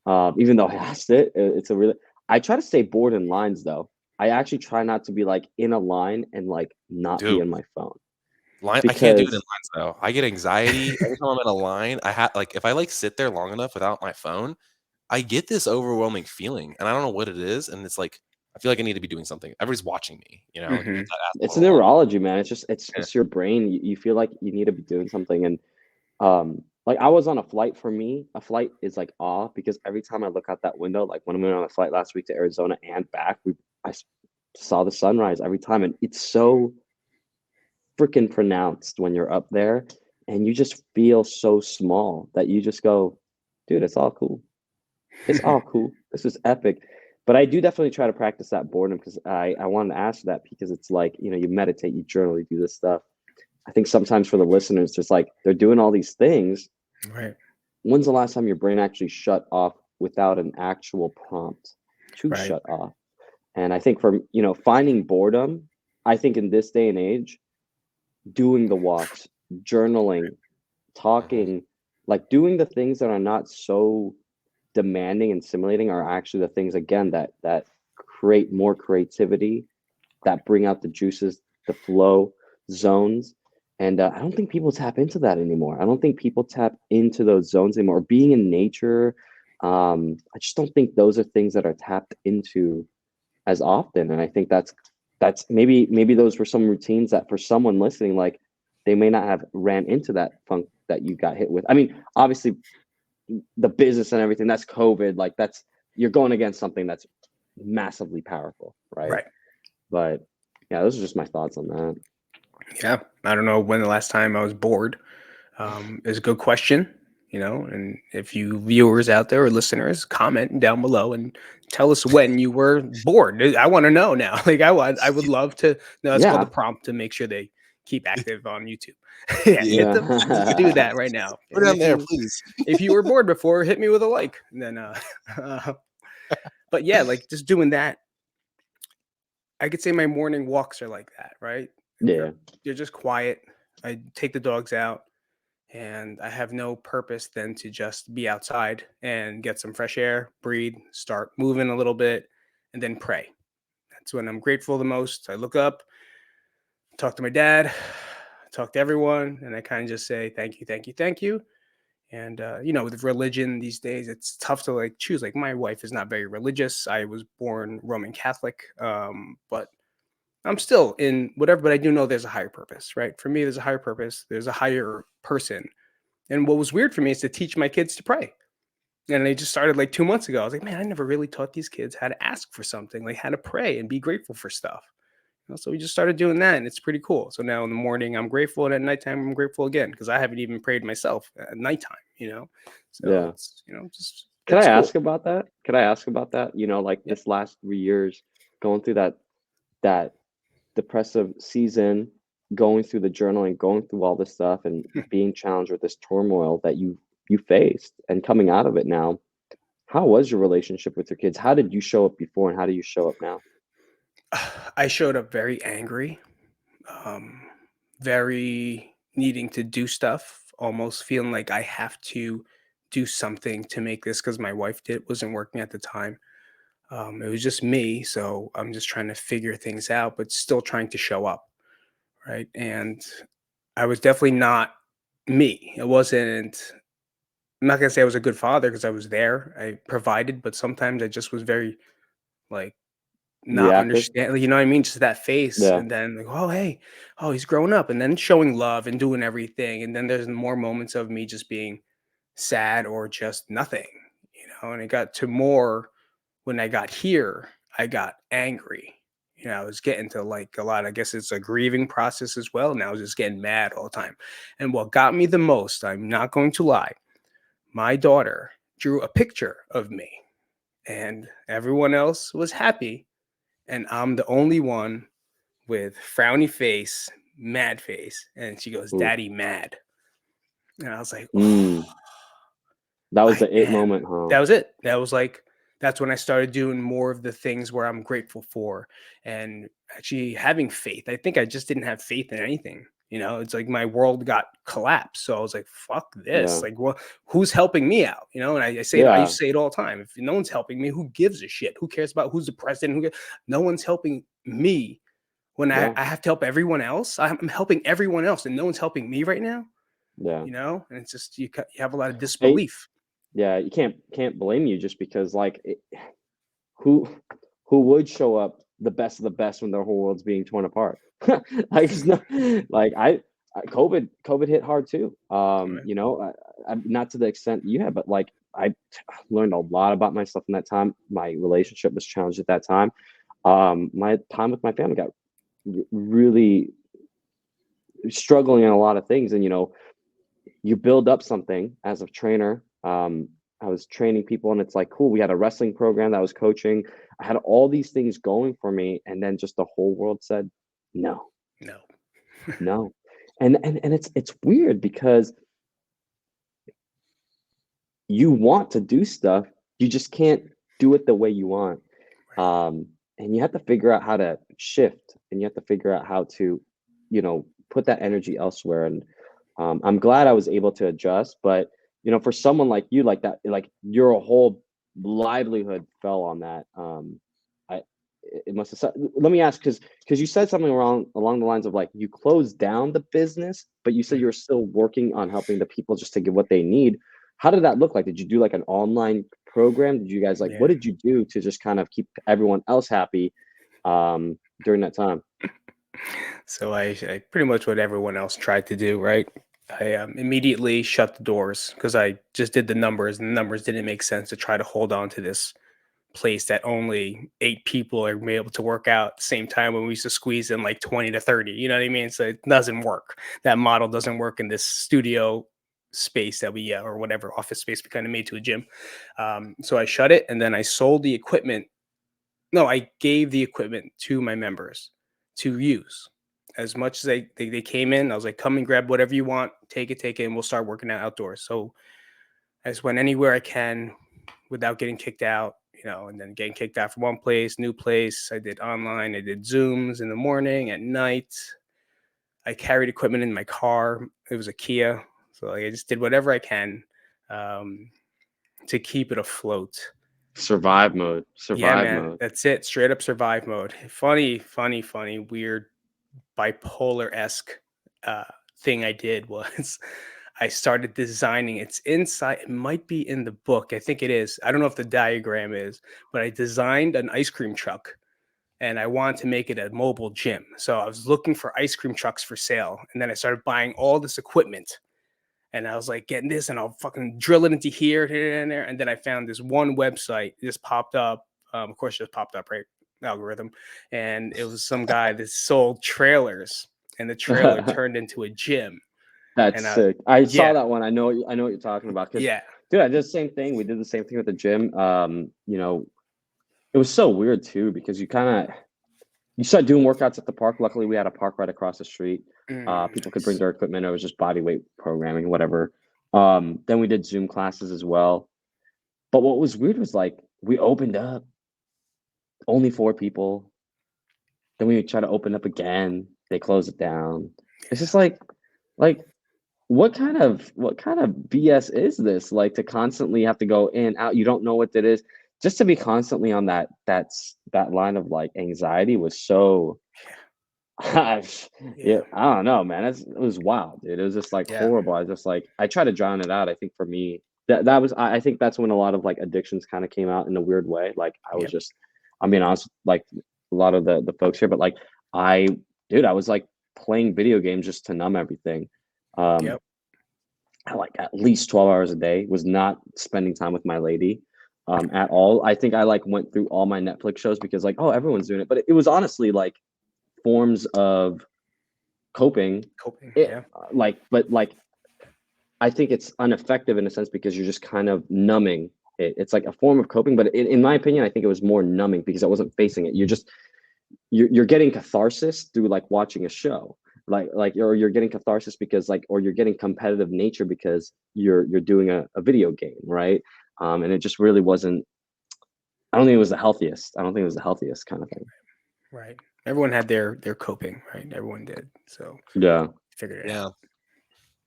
Even though I asked it's a really, I try to stay bored in lines though. I actually try not to be like in a line and like not be Dude, on my phone I can't do it in because lines though. I get anxiety every time I'm in a line. I have like if I like sit there long enough without my phone, I get this overwhelming feeling, and I don't know what it is. And it's like I feel like I need to be doing something. Everybody's watching me, like you put Mhm. that ass it's on the line. neurology, man. It's just Yeah. it's your brain. You feel like you need to be doing something, and like I was on a flight. For me, a flight is like awe because every time I look out that window, like when we went on a flight last week to Arizona and back, I saw the sunrise every time. And it's so freaking pronounced when you're up there, and you just feel so small that you just go, dude, it's all cool. It's all cool. This is epic. But I do definitely try to practice that boredom, because I wanted to ask that, because it's like, you meditate, you journal, you do this stuff. I think sometimes for the listeners, just like they're doing all these things. Right. When's the last time your brain actually shut off without an actual prompt to Right. shut off? And I think for, finding boredom, I think in this day and age, doing the walks, journaling, Mhm. talking, like doing the things that are not so demanding and stimulating are actually the things, again, that create more creativity, that bring out the juices, the flow zones. And I don't think people tap into that anymore. I don't think people tap into those zones anymore. Being in nature, I just don't think those are things that are tapped into as often. And I think that's maybe those were some routines that, for someone listening, like, they may not have ran into that funk that you got hit with. I mean, obviously, the business and everything, that's COVID. Like, you're going against something that's massively powerful, right? Right. But yeah, those are just my thoughts on that. Yeah. I don't know when the last time I was bored. Is a good question, and if you viewers out there or listeners, comment down below and tell us when you were bored. I want to know now. Like, I would love to know. That's called the Yeah. prompt to make sure they keep active on YouTube. Yeah, Yeah. hit the do Yeah. that right now. Put it And on there, please. if you were bored before, hit me with a like. And then uh, but yeah, like just doing that. I could say my morning walks are like that, right? Yeah. They're just quiet. I take the dogs out, and I have no purpose then to just be outside and get some fresh air, breathe, start moving a little bit, and then pray. That's when I'm grateful the most. I look up, talk to my dad, talk to everyone, and I kind of just say thank you, thank you, thank you. And with religion these days, it's tough to like choose. Like, my wife is not very religious. I was born Roman Catholic, but I'm still in whatever. But I do know there's a higher purpose, right? For me, there's a higher purpose. There's a higher person. And what was weird for me is to teach my kids to pray. And they just started like 2 months ago. I was like, man, I never really taught these kids how to ask for something, like how to pray and be grateful for stuff. So we just started doing that, and it's pretty cool. So now in the morning, I'm grateful, and at nighttime, I'm grateful again, because I haven't even prayed myself at nighttime. So Yeah. it's, just, Could I it's cool. ask about that? Like, Yeah. this last 3 years, going through that depressive season, going through the journaling, going through all this stuff, and being challenged with this turmoil that you faced, and coming out of it now. How was your relationship with your kids? How did you show up before, and how do you show up now? I showed up very angry, um, very needing to do stuff, almost feeling like I have to do something to make this, because my wife wasn't working at the time. It was just me, so I'm just trying to figure things out, but still trying to show up, right? And I was definitely not me. It wasn't. I'm not gonna say I was a good father, because I was there. I provided, but sometimes I just was very like not Reactive? understand. You know what I mean? Just that face, Yeah. and then like, oh hey, oh he's growing up, and then showing love and doing everything, and then there's more moments of me just being sad or just nothing. And it got to more when I got here. I got angry. I was getting to like a lot. I guess it's a grieving process as well. Now I was just getting mad all the time. And what got me the most, I'm not going to lie, my daughter drew a picture of me, and everyone else was happy, and I'm the only one with frowny face, mad face, and she goes, Ooh. "Daddy mad," and I was like, "Oh, Mm. That was I the it am." moment, huh? That was it. That's when I started doing more of the things where I'm grateful for, and actually having faith. I think I just didn't have faith in anything. It's like my world got collapsed. So I was like, fuck this. Yeah. Like, well, who's helping me out? And I say it, I used Yeah. to say it all the time. If no one's helping me, who gives a shit? Who cares about who's the president? No one's helping me when Yeah. I have to help everyone else. I'm helping everyone else, and no one's helping me right now. Yeah. And it's just you have a lot of Hey, disbelief. yeah, you can't blame you, just because, like, who who would show up the best of the best when their whole world's being torn apart? Like, it's not, like, COVID hit hard too. Right. Not to the extent you had, but like, I learned a lot about myself in that time. My relationship was challenged at that time. my time with my family got really struggling in a lot of things. And you build up something as a trainer. I was training people, and it's like, cool. We had a wrestling program that I was coaching. I had all these things going for me, and then just the whole world said, no, No. no. And it's weird because you want to do stuff, you just can't do it the way you want. Right. And you have to figure out how to shift, and you have to figure out how to, put that energy elsewhere. And I'm glad I was able to adjust. But for someone like you, like that, like your whole livelihood fell on that. I it must have. Let me ask, because you said something along the lines of like you closed down the business, but you said you Mhm. were still working on helping the people just to get what they need. How did that look like? Did you do like an online program? Did you guys like, what Yeah. did you do to just kind of keep everyone else happy during that time? So I pretty much what everyone else tried to do, right? I immediately shut the doors because I just did the numbers, and the numbers didn't make sense to try to hold on to this place that only 8 people are able to work out at the same time when we used to squeeze in like 20 to 30. You know what I mean? So it doesn't work. That model doesn't work in this studio space that we, or whatever office space we kind of made to a gym. So I shut it, and then I sold the equipment. No, I gave the equipment to my members to use. As much as they came in, I was like, come and grab whatever you want, take it, and we'll start working out outdoors. So I just went anywhere I can without getting kicked out, and then getting kicked out from one place, new place. I did online, I did Zooms in the morning, at night. I carried equipment in my car. It was a Kia. So like, I just did whatever I can um, to keep it afloat. Survive mode. Yeah, Survive man, mode. that's it. Straight up survive mode. Funny, funny, funny, weird, bipolar esque uh, thing I did was I started designing. It's inside. It might be in the book. I think it is. I don't know if the diagram is, but I designed an ice cream truck, and I wanted to make it a mobile gym. So I was looking for ice cream trucks for sale, and then I started buying all this equipment. And I was like, getting this, and I'll fucking drill it into here, and there. And then I found this one website. This popped up. Of course, it just popped up, right? Algorithm. And it was some guy that sold trailers, and the trailer turned into a gym. That's And sick. I saw yeah, that one. I know what you're talking about. Because, yeah, dude, I did the same thing. We did the same thing with the gym. It was so weird too because you start doing workouts at the park. Luckily, we had a park right across the street. People could bring nice. their equipment. It was just body weight programming, whatever. Then we did Zoom classes as well. But what was weird was like we opened up, only 4 people. Then we try to open up again. They close it down. It's Yeah, just like what kind of BS is this? Like to constantly have to go in, out, you don't know what it is. Just to be constantly on that line of like anxiety was so gosh, yeah, yeah, I don't know, man. It was wild, dude. It was just like yeah, horrible. I just like I try to drown it out. I think for me, that was I think that's when a lot of like addictions kind of came out in a weird way. Like I was yep, just, I mean, honest, like a lot of the folks here, but like I, dude, I was like playing video games just to numb everything. Um, yep, like at least 12 hours a day, was not spending time with my lady at all. I think I like went through all my Netflix shows because like, oh, everyone's doing it. But it was honestly like forms of coping. coping. It Yeah, but like I think it's ineffective in a sense because you're just kind of numbing it. It's like a form of coping, but in my opinion, I think it was more numbing because I wasn't facing it. You're getting catharsis through like watching a show, like or you're getting catharsis because like or you're getting competitive nature because you're doing a video game, right? And it just really wasn't. I don't think it was the healthiest. I don't think it was the healthiest kind of thing. right. Everyone had their coping, right? Everyone did. So Yeah. figured it out. Yeah,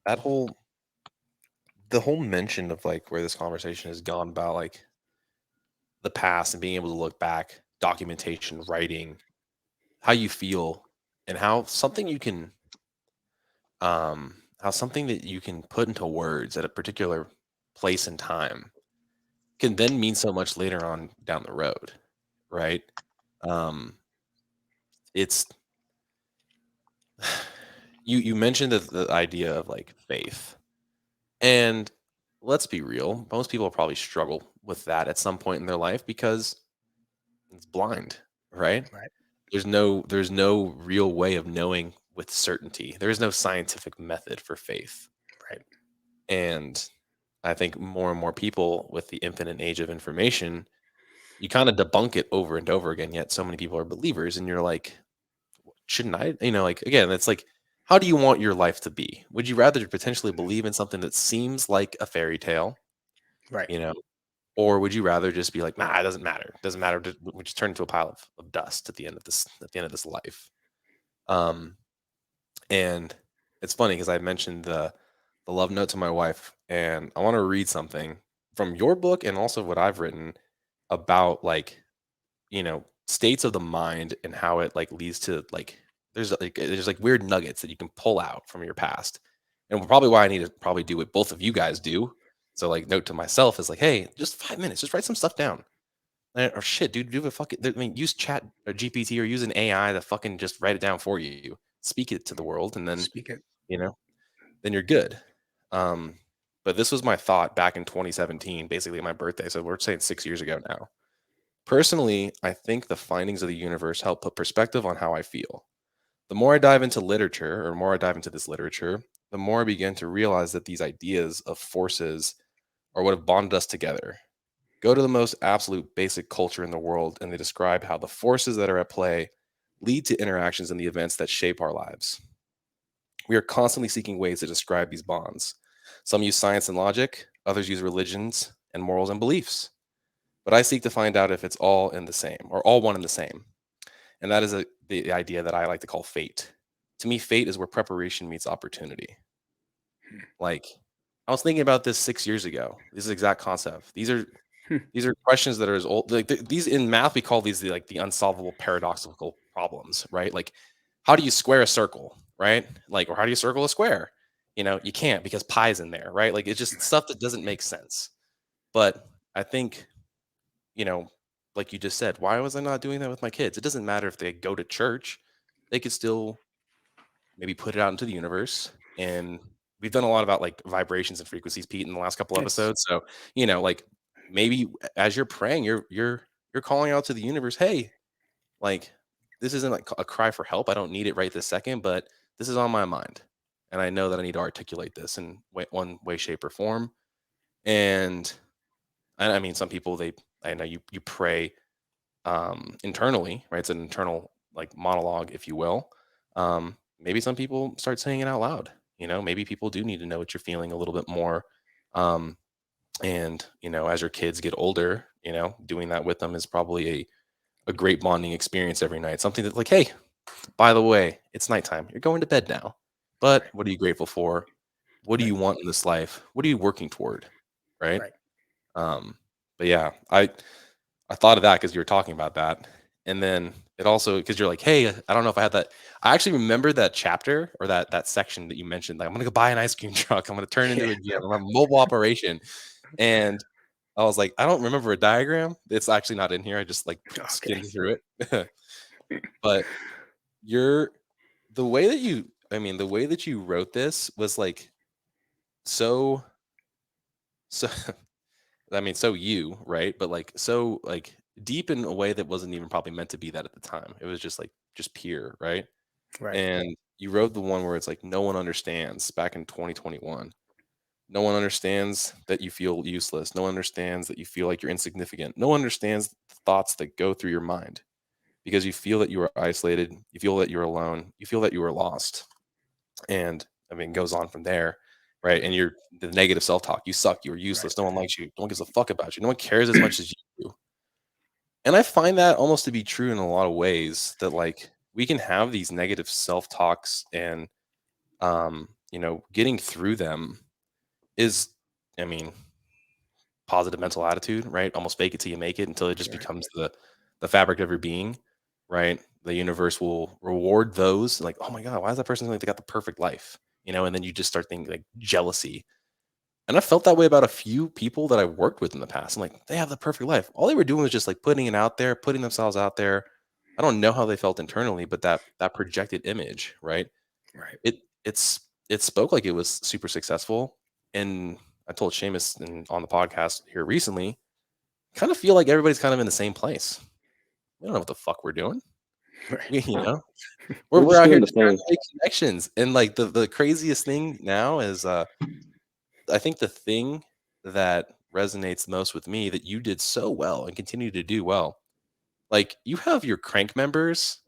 that whole the whole mention of like where this conversation has gone about like the past and being able to look back, documentation, writing, how you feel, and how something that you can put into words at a particular place and time can then mean so much later on down the road, right? Um, it's you mentioned the idea of like faith, and let's be real, most people probably struggle with that at some point in their life because it's blind, right? Right. There's no real way of knowing with certainty. There is no scientific method for faith. Right. And I think more and more people with the infinite age of information, you kind of debunk it over and over again, yet so many people are believers, and you're like, shouldn't I? Like, again, it's like, how do you want your life to be? Would you rather potentially believe in something that seems like a fairy tale, Right. you know, or would you rather just be like, nah, it doesn't matter. It doesn't matter. We just turn into a pile of dust at the end of this life. Um, and it's funny because I mentioned the love note to my wife, and I want to read something from your book and also what I've written about, like, states of the mind and how it, like, leads to, like, there's like weird nuggets that you can pull out from your past. And probably why I need to probably do what both of you guys do. So, like, note to myself is like, hey, just 5 minutes, just write some stuff down. Or shit, dude, do a fucking, I mean, use chat or GPT or use an AI to fucking just write it down for you. Speak it to the world, and then, Speak it. you know, then you're good. Um, but this was my thought back in 2017, basically my birthday. So we're saying 6 years ago now. Personally, I think the findings of the universe help put perspective on how I feel. The more I dive into literature, or more I dive into this literature, the more I begin to realize that these ideas of forces are what have bonded us together. Go to the most absolute basic culture in the world, and they describe how the forces that are at play lead to interactions and the events that shape our lives. We are constantly seeking ways to describe these bonds. Some use science and logic, others use religions and morals and beliefs. But I seek to find out if it's all in the same, or all one and the same. And that is the idea that I like to call fate. To me, fate is where preparation meets opportunity. Like, I was thinking about this 6 years ago. This is exact concept. Hmm. These are questions that are as old, like, these in math we call these the unsolvable paradoxical problems, right? Like, how do you square a circle, right? Like, or how do you circle a square? You can't, because pi's in there, right? Like, it's just stuff that doesn't make sense. But I think, you know, like you just said, why was I not doing that with my kids? It doesn't matter if they go to church; they could still maybe put it out into the universe. And we've done a lot about, like, vibrations and frequencies, Pete, in the last couple Yes. episodes. So, like, maybe as you're praying, you're calling out to the universe, hey, like, this isn't like a cry for help. I don't need it right this second, but this is on my mind, and I know that I need to articulate this in one way, shape, or form. And I mean, some people, I know you pray internally, right? It's an internal, like, monologue, if you will. Maybe some people start saying it out loud. Maybe people do need to know what you're feeling a little bit more. Um, and as your kids get older, doing that with them is probably a great bonding experience every night. Something that, like, hey, by the way, it's nighttime. You're going to bed now. But Right. what are you grateful for? What do Right. you want in this life? What are you working toward? Right. Right. Um, but yeah, I thought of that because you were talking about that. And then it also, because you're like, hey, I don't know if I had that. I actually remember that chapter, or that section that you mentioned. Like, I'm gonna go buy an ice cream truck. I'm gonna turn into Yeah. a gym. I'm a mobile operation. And I was like, I don't remember a diagram. It's actually not in here. I just, like, Okay. skimmed through it. But you're the way that you wrote this was, like, so so I mean, so you, right? But, like, so, like, deep in a way that wasn't even probably meant to be that at the time. It was just, like, just pure, right? Right. And you wrote the one where it's like, no one understands, back in 2021. No one understands that you feel useless. No one understands that you feel like you're insignificant. No one understands the thoughts that go through your mind, because you feel that you are isolated. You feel that you're alone. You feel that you are lost. And I mean, it goes on from there, right? And you're the negative self-talk. You suck. You are Right. useless. No one likes you. No one gives a fuck about you. No one cares as much as you do. And I find that almost to be true in a lot of ways, that, like, we can have these negative self-talks, and getting through them is, I mean, positive mental attitude, right? Almost fake it till you make it, until it just Right. becomes the fabric of your being, right? The universe will reward those, like, oh my god, why is that person like they got the perfect life? And then you just start thinking, like, jealousy. And I felt that way about a few people that I worked with in the past. I'm like, they have the perfect life. All they were doing was just, like, putting it out there, putting themselves out there. I don't know how they felt internally, but that projected image, right? Right. It spoke like it was super successful. And I told Seamus on the podcast here recently, kind of feel like everybody's kind of in the same place. We don't know what the fuck we're doing. Right. You know, We're we're just out here doing the just trying thing. to make connections. And like the craziest thing now is I think the thing that resonates most with me that you did so well and continue to do well, like you have your Crank members,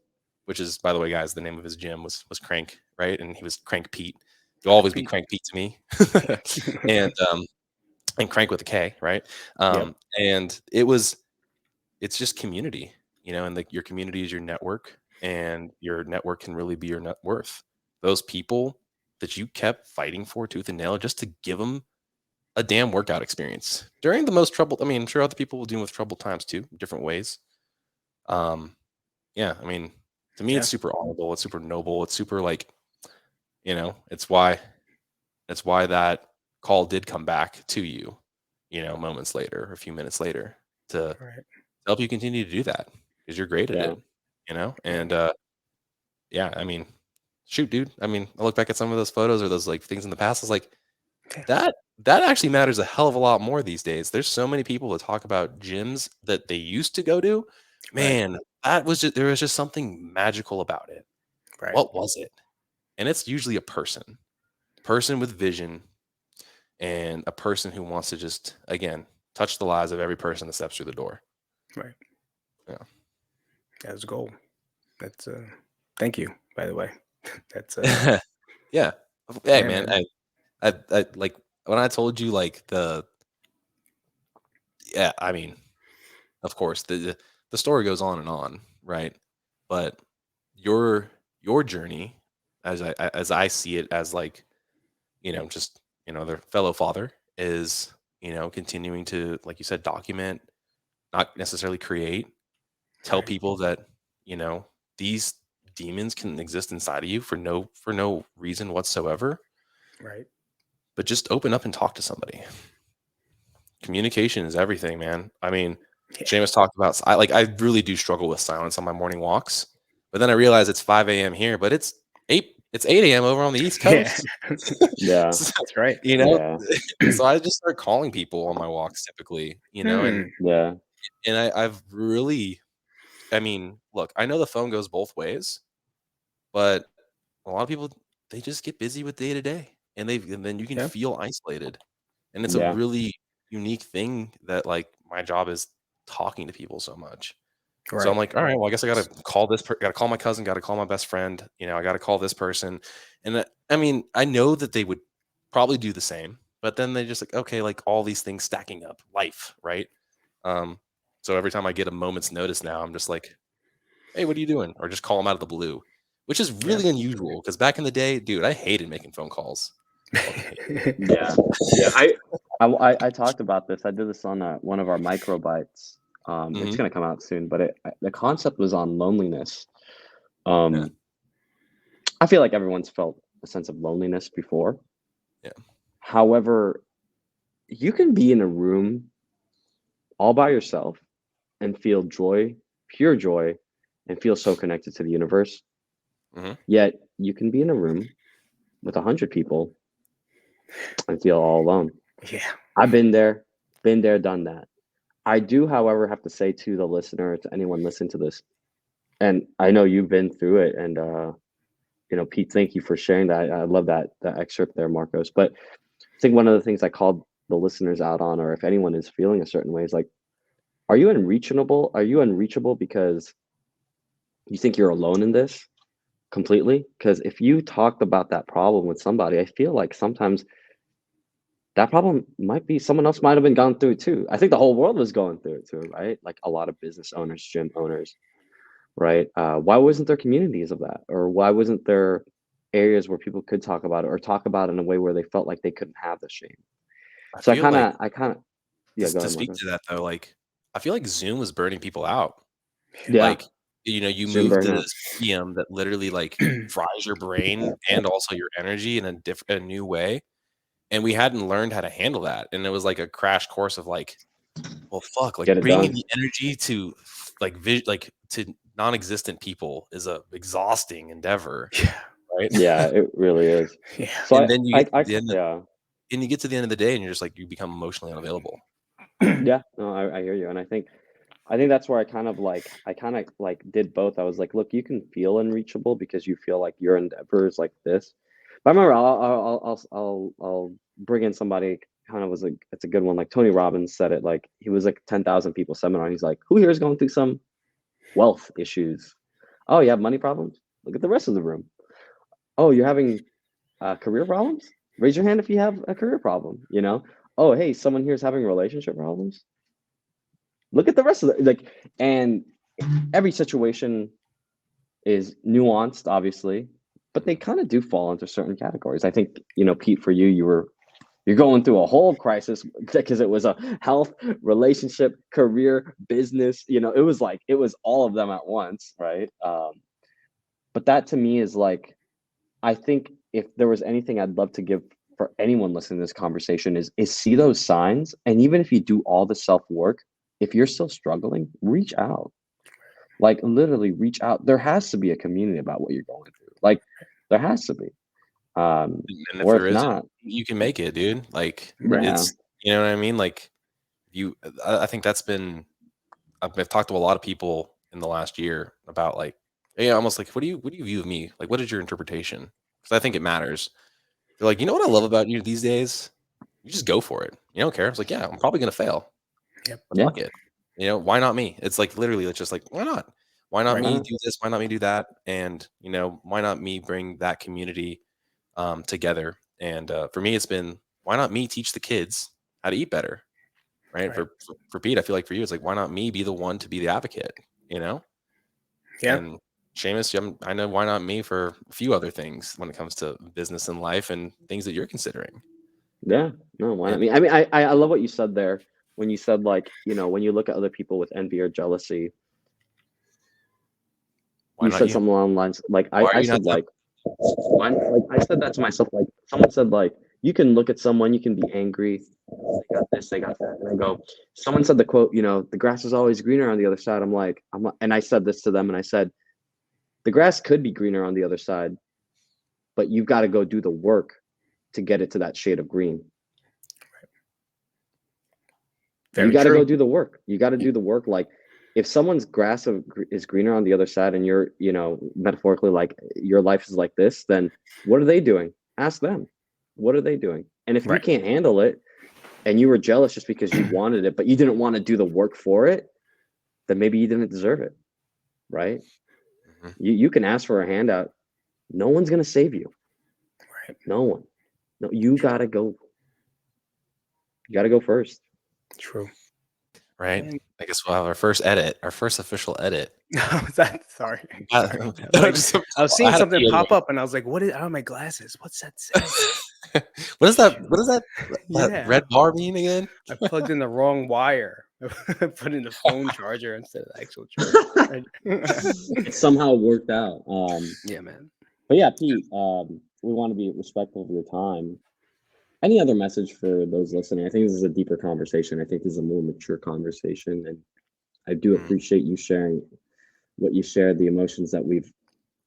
which is, by the way, guys, the name of his gym was Crank, right? And he was Crank Pete. You'll always be Pete. Crank Pete to me. Yeah. and and Crank with a K, right? Yep. And it's just community, and like your community is your network, and your network can really be your net worth. Those people that you kept fighting for tooth and nail just to give them a damn workout experience during the most troubled. I mean, I'm sure other people will deal with troubled times too, different ways. Um, yeah, I mean, to me, Yeah. it's super honorable. It's super noble. It's super like, it's why that call did come back to you, moments later, a few minutes later, to Right. help you continue to do that because you're great at Yeah. it. Yeah. And yeah, I mean, shoot, dude. I mean, I look back at some of those photos or those like things in the past. I was like, Yeah. that actually matters a hell of a lot more these days. There's so many people that talk about gyms that they used to go to. Right. Man, there was just something magical about it. Right. What was it? And it's usually a person with vision, and a person who wants to just, again, touch the lives of every person that steps through the door. Right. Yeah. That's gold. That's thank you, by the way. That's Yeah. Hey, yeah, man. man. I like when I told you like yeah, I mean, of course, the story goes on and on, right? But your journey, as I see it, as like, just, their fellow father, is, continuing to, like you said, document, not necessarily create, tell Right. people that, you know these demons can exist inside of you for no reason whatsoever, Right. but just open up and talk to somebody. Communication is everything, man. I mean, Yeah. Seamus talked about, I really do struggle with silence on my morning walks, but then I realize it's 5 a.m. here, but it's 8 a.m. over on the East Yeah. Coast. Yeah. So, That's right. you know, Yeah. so I just start calling people on my walks typically, Hmm. Yeah. and I've really, I mean, look, I know the phone goes both ways, but a lot of people, they just get busy with day to day, and then you can Yeah. feel isolated. And it's a Yeah. really unique thing that, like, my job is talking to people so much. So I'm Right. like, all right, well, I guess I gotta call gotta call my cousin, gotta call my best friend, I gotta call this person. And I mean, I know that they would probably do the same, but then they just like, okay, like all these things stacking up, life, right? Um, so every time I get a moment's notice now, I'm just like, hey, what are you doing? Or just call them out of the blue, which is Yeah. really unusual because back in the day, dude, I hated making phone calls. Fucking hated Yeah. Yeah. I talked about this. I did this on one of our microbites. it. It's Hmm. gonna come out soon, but the concept was on loneliness. Yeah. Um, I feel like everyone's felt a sense of loneliness before. Yeah. However, you can be in a room all by yourself and feel joy, pure joy, and feel so connected to the universe. Hmm. Yet you can be in a room with 100 people and feel all alone. Yeah. I've been there, done that. I do, however, have to say to the listener, to anyone listening to this, and I know you've been through it, and Pete, thank you for sharing that. I love that excerpt there, Marcos. But I think one of the things I called the listeners out on, or if anyone is feeling a certain way, is like, are you unreachable? Are you unreachable because you think you're alone in this completely? Because if you talked about that problem with somebody, I feel like sometimes that problem might be someone else might have been gone through it too. I think the whole world was going through it too, right? Like a lot of business owners, gym owners, right? Why wasn't there communities of that, or why wasn't there areas where people could talk about it, or talk about it in a way where they felt like they couldn't have the shame? I So feel like yeah, go to ahead, speak Marcos. to that though, like I feel like Zoom was burning people out. Yeah, Like, you Zoom moved to burnout. this medium that literally like fries your brain and also your energy in a new way. And we hadn't learned how to handle that. And it was like a crash course of like, well, fuck, like Get it bringing done. the energy to like to non-existent people is a exhausting endeavor, Yeah. right? Yeah, it really is. Yeah. So And then you get to I the end of, yeah. and you get to the end of the day and you're just like, you become emotionally unavailable. Yeah, no, I hear you. And I think I think that's where I kind of like did both. I was like, look, you can feel unreachable because you feel like your endeavor is like this. But I remember I'll bring in somebody kind of was like it's a good one. Like Tony Robbins said it. Like he was like 10,000 people seminar. And he's like, who here is going through some wealth issues? Oh, you have money problems? Look at the rest of the room. Oh, you're having career problems? Raise your hand if you have a career problem. You know. Oh, hey, someone here is having relationship problems. Look at the rest of the and every situation is nuanced, obviously, but they kind of do fall into certain categories. I think, Pete, for you, you're going through a whole crisis because it was a health, relationship, career, business. It was all of them at once, right? But that to me is like, I think if there was anything I'd love to give for anyone listening to this conversation is see those signs, and even if you do all the self work, if you're still struggling, reach out. Like literally reach out. There has to be a community about what you're going through. Like there has to be. And if Or there if isn't, not, you can make it, dude. Like yeah, it's, you know what I mean? Like I think that's been, I've talked to a lot of people in the last year about like, hey, almost like, what do you view of me? Like, what is your interpretation? Because I think it matters. They're like, you know what I love about you these days? You just go for it. You don't care. I was like, yeah, I'm probably gonna fail, Yep. but yeah, fuck it. Why not me? It's like literally, it's just like, why not? Why not Right. me right, do this? Why not me do that? And why not me bring that community together? And for me, it's been why not me teach the kids how to eat better, right? Right. For Pete, I feel like for you, it's like why not me be the one to be the advocate, Yeah. And Seamus, I know why not me for a few other things when it comes to business and life and things that you're considering. yeah. No, why not? And I love what you said there when you said like, when you look at other people with envy or jealousy, why you not said you? something along the lines like Why are I you not said like I said that to myself. Like someone said like you can look at someone, you can be angry, they got this, they got that, and I go. Someone said the quote, the grass is always greener on the other side. And I said this to them, and I said the grass could be greener on the other side, but you've got to go do the work to get it to that shade of green. Very You got to true. go do the work. You got to do the work. Like if someone's grass is greener on the other side and you're, metaphorically like your life is like this, then what are they doing? Ask them. What are they doing? And if you Right. can't handle it and you were jealous just because you wanted it, but you didn't want to do the work for it, then maybe you didn't deserve it. Right. Mhm. You can ask for a handout. No one's going to save you. Right. No one. No, you got to go. You got to go first. True. right? And- I guess we'll have our first edit, our first official edit. Sorry. Uh, Sorry. no, just- I was I seeing had a something feeling. pop up and I was like, what is my glasses? What's that say? What is that? What is that? That Yeah. red bar mean again? I plugged in the wrong wire. I put in the phone charger instead of the actual charger. It somehow worked out. Yeah, man. But yeah, Pete, we want to be respectful of your time. Any other message for those listening? I think this is a deeper conversation. I think this is a more mature conversation. And I do appreciate you sharing what you shared, the emotions that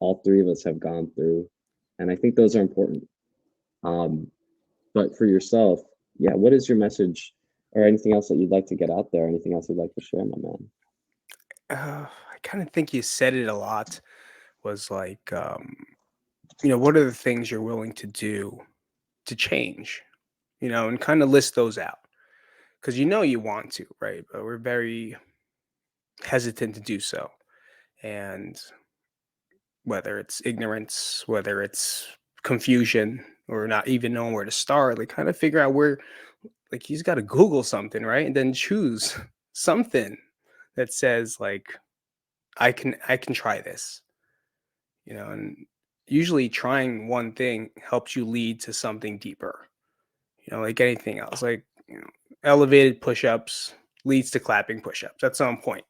all three of us have gone through. And I think those are important. But for yourself, yeah, what is your message or anything else that you'd like to get out there? Anything else you'd like to share, my man? I kind of think you said it a lot. Was like, what are the things you're willing to do to change? And kind of list those out because you want to, right? But we're very hesitant to do so, and whether it's ignorance, whether it's confusion, or not even knowing where to start, like kind of figure out where, like he's got to Google something, right? And then choose something that says like, I can try this, and usually trying one thing helps you lead to something deeper, like anything else, like, elevated push-ups leads to clapping push-ups at some point,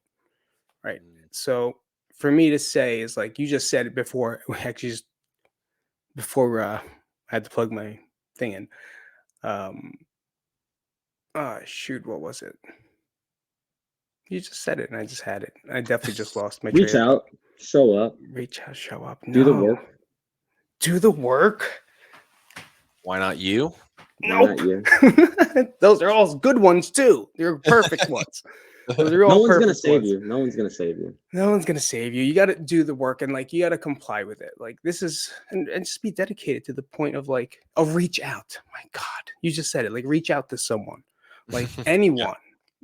right? So for me to say is like you just said it before we actually just before I had to plug my thing in. Shoot, what was it? You just said it, and I just had it. I definitely just lost my Reach train of out, show up, reach out, show up. do the No, work. do the work. Why not you? Why not Nope. you? Those are all good ones too. They're perfect ones. For the No all one's gonna purpose save ones. you. No one's gonna save you. No one's gonna save you. You got to do the work, and like you got to comply with it. Like this is, and just be dedicated to the point of like, oh, reach out. My God, you just said it. Like reach out to someone, like Yeah. anyone.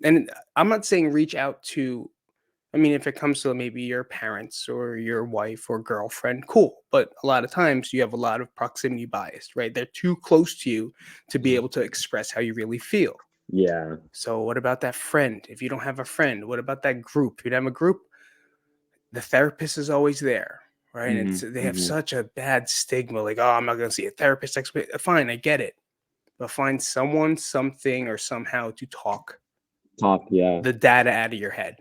And I'm not saying reach out to. I mean, if it comes to maybe your parents or your wife or girlfriend, cool. But a lot of times you have a lot of proximity bias, right? They're too close to you to be Mhm. able to express how you really feel. Yeah. So what about that friend? If you don't have a friend, what about that group? If you don't have a group, the therapist is always there, right? And Hmm. they have Hmm. such a bad stigma, like, oh, I'm not going to see a therapist. Fine, I get it, but find someone, something, or somehow to talk Talk. Yeah. the data out of your head,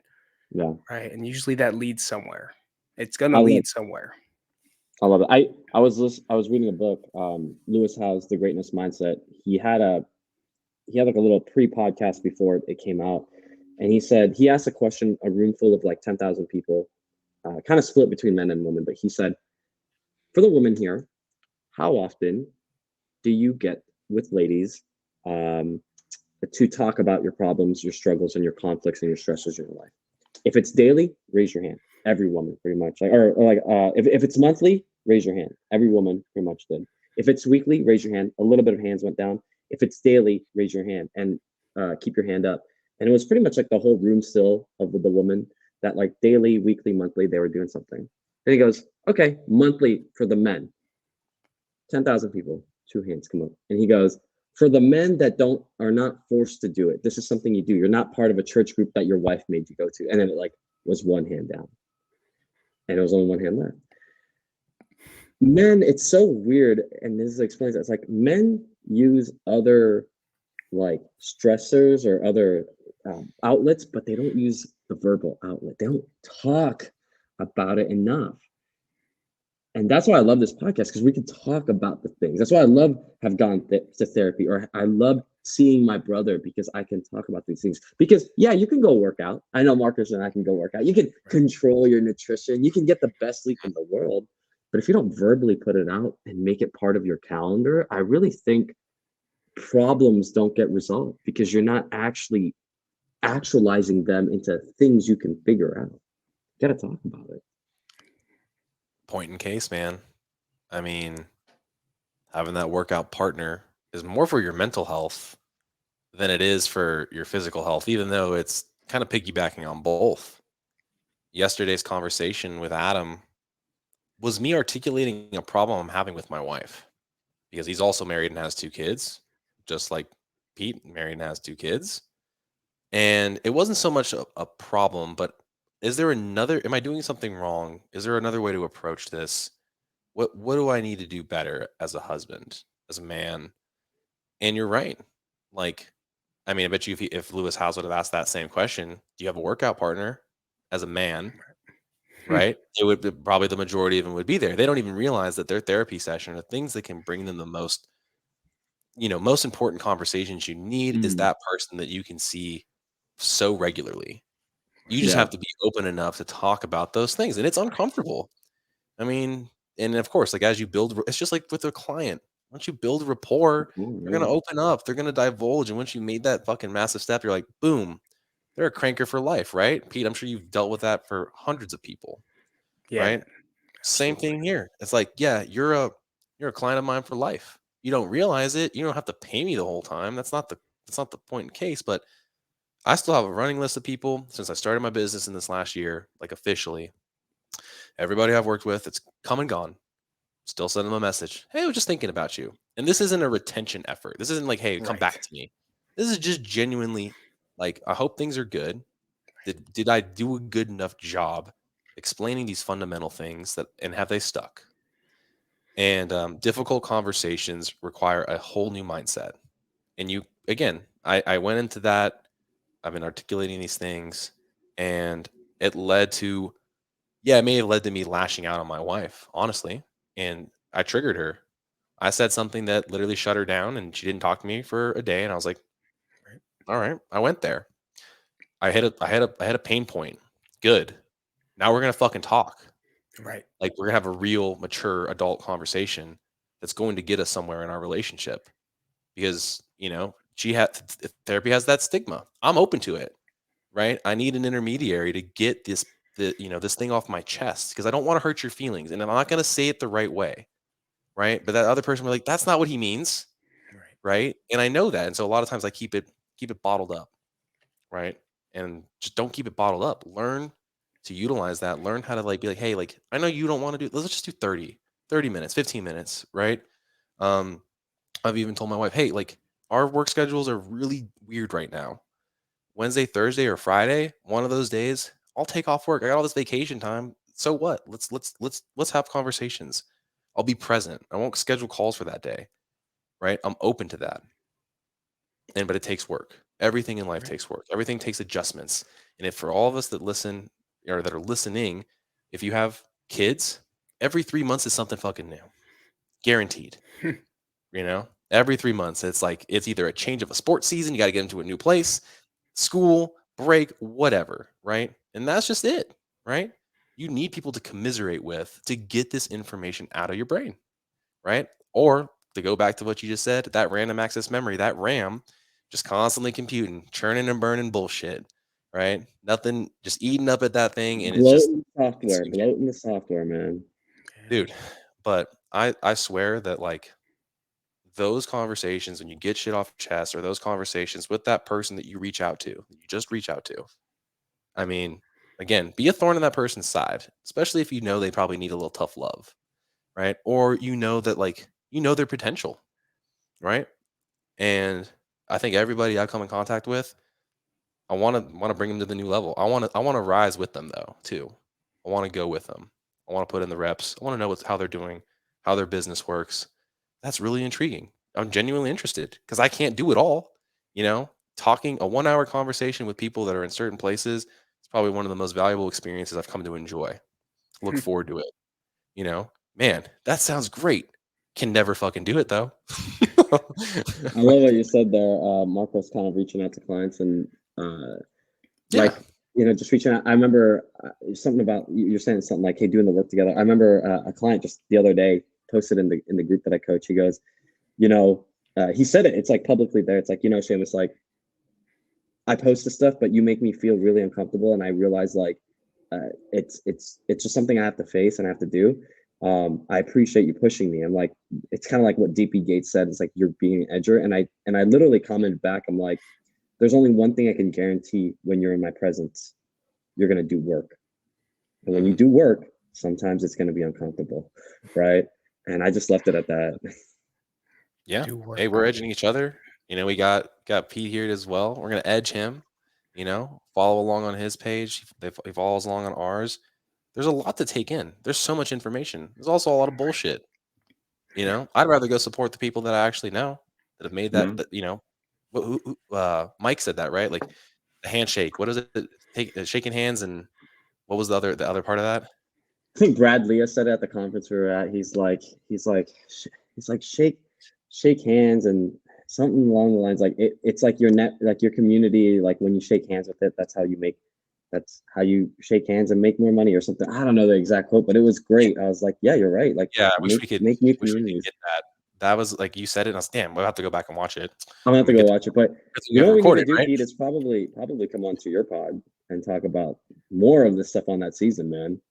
Yeah. right? And usually that leads somewhere. It's going to I love. lead somewhere. I love it. I was reading a book. Lewis Howes, The Greatness Mindset. He had like a little pre-podcast before it came out, and he said he asked a question, a room full of like 10,000 people, kind of split between men and women. But he said, for the women here, how often do you get with ladies um, to talk about your problems, your struggles, and your conflicts and your stresses in your life? If it's daily, raise your hand. Every woman, pretty much. Like, or like, if it's monthly, raise your hand. Every woman, pretty much did. If it's weekly, raise your hand. A little bit of hands went down. If it's daily, raise your hand and keep your hand up. And it was pretty much like the whole room still of the woman that like daily, weekly, monthly, they were doing something. Then he goes, okay, monthly for the men. 10,000 people, two hands come up. And he goes, for the men that don't are not forced to do it, this is something you do. You're not part of a church group that your wife made you go to. And then it like was one hand down. And it was only one hand left. Men, it's so weird. And this explains that it's like men use other like stressors or other outlets, but they don't use the verbal outlet. They don't talk about it enough. And that's why I love this podcast because we can talk about the things. That's why I love have gone to therapy, or I love seeing my brother because I can talk about these things. Because yeah, you can go work out. I know Marcus and I can go work out. You can control your nutrition. You can get the best sleep in the world. But if you don't verbally put it out and make it part of your calendar, I really think problems don't get resolved because you're not actually actualizing them into things you can figure out. You got to talk about it. Point in case, man. I mean, having that workout partner is more for your mental health than it is for your physical health, even though it's kind of piggybacking on both. Yesterday's conversation with Adam was me articulating a problem I'm having with my wife because he's also married and has two kids, just like Pete, married and has two kids. And it wasn't so much a problem, but is there another, am I doing something wrong? Is there another way to approach this? What do I need to do better as a husband, as a man? And you're right. Like, I mean, I bet you if Lewis House would have asked that same question, do you have a workout partner as a man? Right? It would be, probably the majority of them would be there. They don't even realize that their therapy session, the things that can bring them the most, most important conversations you need is Mm, that person that you can see so regularly. You just yeah. have to be open enough to talk about those things, and it's uncomfortable. I mean, and of course, like as you build, it's just like with a client. Once you build rapport, Oh, they're gonna yeah. open up. They're gonna divulge, and once you made that fucking massive step, you're like, boom, they're a cranker for life, right? Pete, I'm sure you've dealt with that for hundreds of people, Yeah, right? man, Same absolutely. thing here. It's like, yeah, you're a client of mine for life. You don't realize it. You don't have to pay me the whole time. That's not the point in case. But I still have a running list of people since I started my business in this last year, like officially. Everybody I've worked with, it's come and gone. Still send them a message. Hey, I was just thinking about you. And this isn't a retention effort. This isn't like, hey, come Right. back to me. This is just genuinely like, I hope things are good. Did I do a good enough job explaining these fundamental things that and have they stuck? And difficult conversations require a whole new mindset. And you again, I went into that. I've been articulating these things, and it led to yeah, it may have led to me lashing out on my wife, honestly. And I triggered her. I said something that literally shut her down, and she didn't talk to me for a day. And I was like, all right, I went there. I had a pain point. Good. Now we're gonna fucking talk. Right. Like we're gonna have a real, mature adult conversation that's going to get us somewhere in our relationship. Because she had therapy has that stigma. I'm open to it, right? I need an intermediary to get this thing off my chest because I don't want to hurt your feelings, and I'm not going to say it the right way, right? But that other person will be like, that's not what he means, Right. right? And I know that, and so a lot of times I keep it bottled up, right? And just don't keep it bottled up. Learn to utilize that. Learn how to like be like, hey, like I know you don't want to do. Let's just do 30 minutes, 15 minutes, right? Um, I've even told my wife, hey, like our work schedules are really weird right now. Wednesday, Thursday, or Friday, one of those days, I'll take off work. I got all this vacation time. So what? Let's have conversations. I'll be present. I won't schedule calls for that day, right? I'm open to that. But it takes work. Everything in life Right. takes work. Everything takes adjustments. And if for all of us that listen or that are listening, if you have kids, every 3 months is something fucking new. Guaranteed. Every 3 months, it's like it's either a change of a sports season, you got to get into a new place, school, break, whatever, right? And that's just it, right? You need people to commiserate with to get this information out of your brain, right? Or to go back to what you just said, that random access memory, that RAM, just constantly computing, churning and burning bullshit, right? Nothing, just eating up at that thing, and it's just consuming it, Bloating the software, man. dude. But I swear that like those conversations when you get shit off your chest, or those conversations with that person that you reach out to, you just reach out to. I mean, again, be a thorn in that person's side, especially if you know they probably need a little tough love, right? Or you know that like you know their potential, right? And I think everybody I come in contact with, I want to bring them to the new level. I want to rise with them though too. I want to go with them. I want to put in the reps. I want to know how they're doing, how their business works. That's really intriguing. I'm genuinely interested because I can't do it all. You know, talking a 1 hour conversation with people that are in certain places is probably one of the most valuable experiences I've come to enjoy. Look forward to it. Man, that sounds great. Can never fucking do it though. I love what you said there, Marcos, kind of reaching out to clients and Yeah. like just reaching out. I remember something about you're saying something like, "Hey, doing the work together." I remember a client just the other day posted in the group that I coach. He goes, he said it. It's like publicly there. It's like, Seamus, like I post this stuff, but you make me feel really uncomfortable, and I realize like it's just something I have to face and I have to do. I appreciate you pushing me. I'm like, it's kind of like what DP Gates said. It's like you're being an edger, and I literally commented back. I'm like, there's only one thing I can guarantee when you're in my presence, you're gonna do work, and when you do work, sometimes it's gonna be uncomfortable, right? And I just left it at that. Yeah. Do work. Hey, we're edging each other. We got Pete here as well. We're gonna edge him. Follow along on his page. He follows along on ours. There's a lot to take in. There's so much information. There's also a lot of bullshit. I'd rather go support the people that I actually know that have made that. No, Mike said that, right? Like the handshake. What is it? Shaking hands, and what was the other part of that? I think Brad Leah said it at the conference we were at. He's like shake hands and something along the lines like it's like your net, like your community, like when you shake hands with it, that's how you shake hands and make more money or something. I don't know the exact quote, but it was great. I was like, yeah, you're right. Like Yeah, I wish make new wish we could communities. get that. That was like you said it, and I was, damn, we'll have to go back and watch it I'm gonna have when to we go get watch it. But we have it what we need to recorded, do, right? Pete, is probably come onto your pod and talk about more of the stuff on that season, man.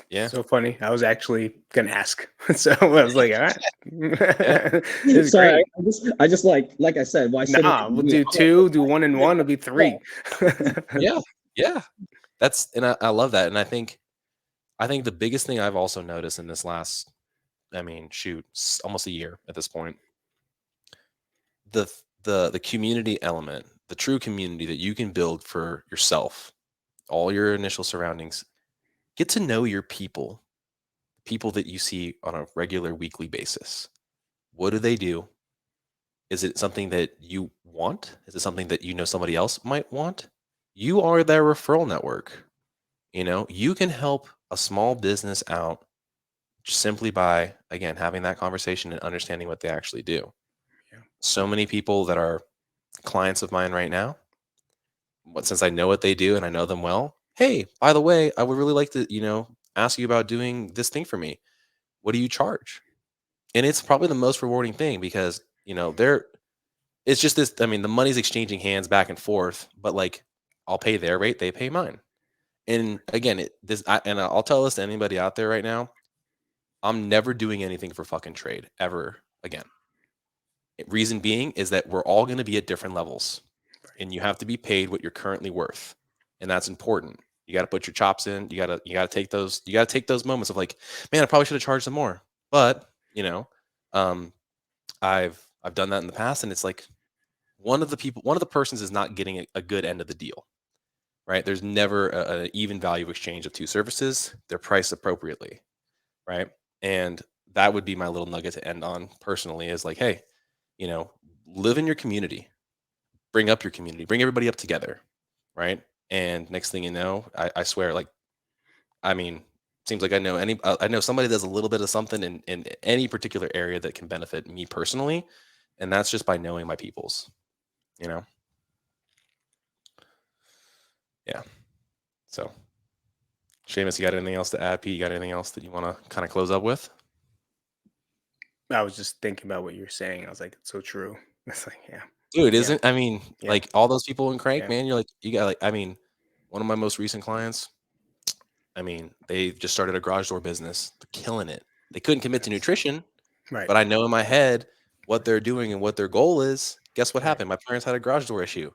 Yeah. So funny. I was actually gonna ask. So I was like, all right. Yeah. This is Sorry, great. I just like I said, why sit at Nah, the we'll beginning? do two, do 1 and 1, it'll be 3. Yeah. Yeah. And I love that. And I think the biggest thing I've also noticed in this last, I mean, shoot, almost a year at this point, the community element, the true community that you can build for yourself, all your initial surroundings, get to know your people that you see on a regular weekly basis. What do they do? Is it something that you want? Is it something that somebody else might want? You are their referral network. You can help a small business out just simply by, again, having that conversation and understanding what they actually do. Yeah. So many people that are clients of mine right now, since I know what they do and I know them well, hey, by the way, I would really like to, ask you about doing this thing for me. What do you charge? And it's probably the most rewarding thing because, it's just this, I mean, the money's exchanging hands back and forth, but like I'll pay their rate, they pay mine. And again, I'll tell this to anybody out there right now. I'm never doing anything for fucking trade ever again. Reason being is that we're all going to be at different levels, and you have to be paid what you're currently worth, and that's important. You got to put your chops in. You got to take those moments of like, man, I probably should have charged them more, but um, I've done that in the past, and it's like one of the persons is not getting a good end of the deal, right? There's never an even value exchange of two services. They're priced appropriately, right? And that would be my little nugget to end on personally is like, hey, live in your community, bring up your community, bring everybody up together, right? And next thing you know, I swear, like, I mean, seems like I know somebody does a little bit of something in any particular area that can benefit me personally, and that's just by knowing my peoples, you know. Yeah. So, Seamus, you got anything else to add? Pete, you got anything else that you want to kind of close up with? I was just thinking about what you're saying. I was like, it's so true. It's like, yeah. Dude, Yeah. isn't I mean, Yeah. like all those people in Crank, Yeah. man, you're like, you got like, I mean, one of my most recent clients, I mean, they just started a garage door business. They're killing it. They couldn't commit to Nice. nutrition, Right. but I know in my head what they're doing and what their goal is. Guess what Right. happened? My parents had a garage door issue.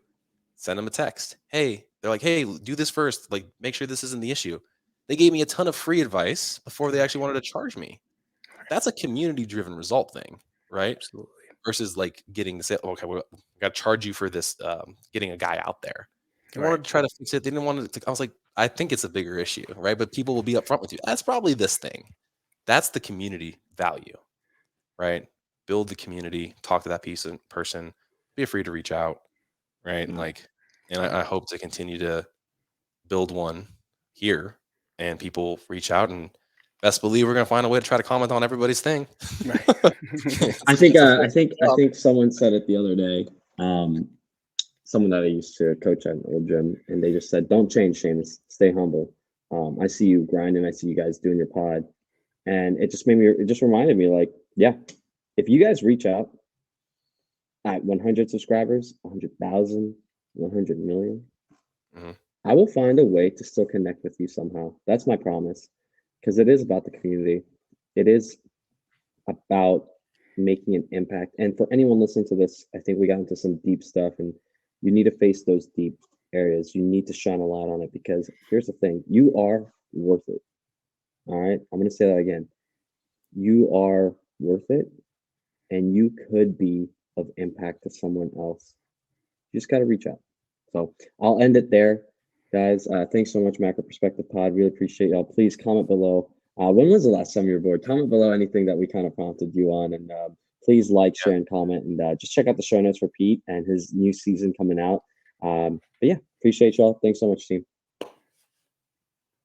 Send them a text. Hey, they're like, hey, do this first. Like, make sure this isn't the issue. They gave me a ton of free advice before they actually wanted to charge me. That's a community driven result thing, right? Absolutely. Versus like getting the sale. Okay, we got to charge you for this, getting a guy out there. They Right. wanted to try to fix it. They didn't want to. I was like, I think it's a bigger issue, right? But people will be upfront with you. That's probably this thing. That's the community value, right? Build the community. Talk to that person. Be free to reach out, right? And I hope to continue to build one here, and people reach out, and best believe we're gonna find a way to try to comment on everybody's thing. Right. I think I think someone said it the other day. Someone that I used to coach at an old gym, and they just said, "Don't change, Seamus. Stay humble. I see you grinding. I see you guys doing your pod." And it just reminded me, like, yeah, if you guys reach out at 100 subscribers, 100,000, 100 million, Mhm. I will find a way to still connect with you somehow. That's my promise, because it is about the community. It is about making an impact. And for anyone listening to this, I think we got into some deep stuff, and you need to face those deep areas. You need to shine a light on it, because here's the thing: you are worth it. All right, I'm going to say that again. You are worth it, and you could be of impact to someone else. You just got to reach out. So I'll end it there, guys. Thanks so much, Macro Perspective Pod. Really appreciate y'all. Please comment below. When was the last time you were bored? Comment below anything that we kind of prompted you on, and please like, share, and comment. And just check out the show notes for Pete and his new season coming out. But yeah, appreciate y'all. Thanks so much, team.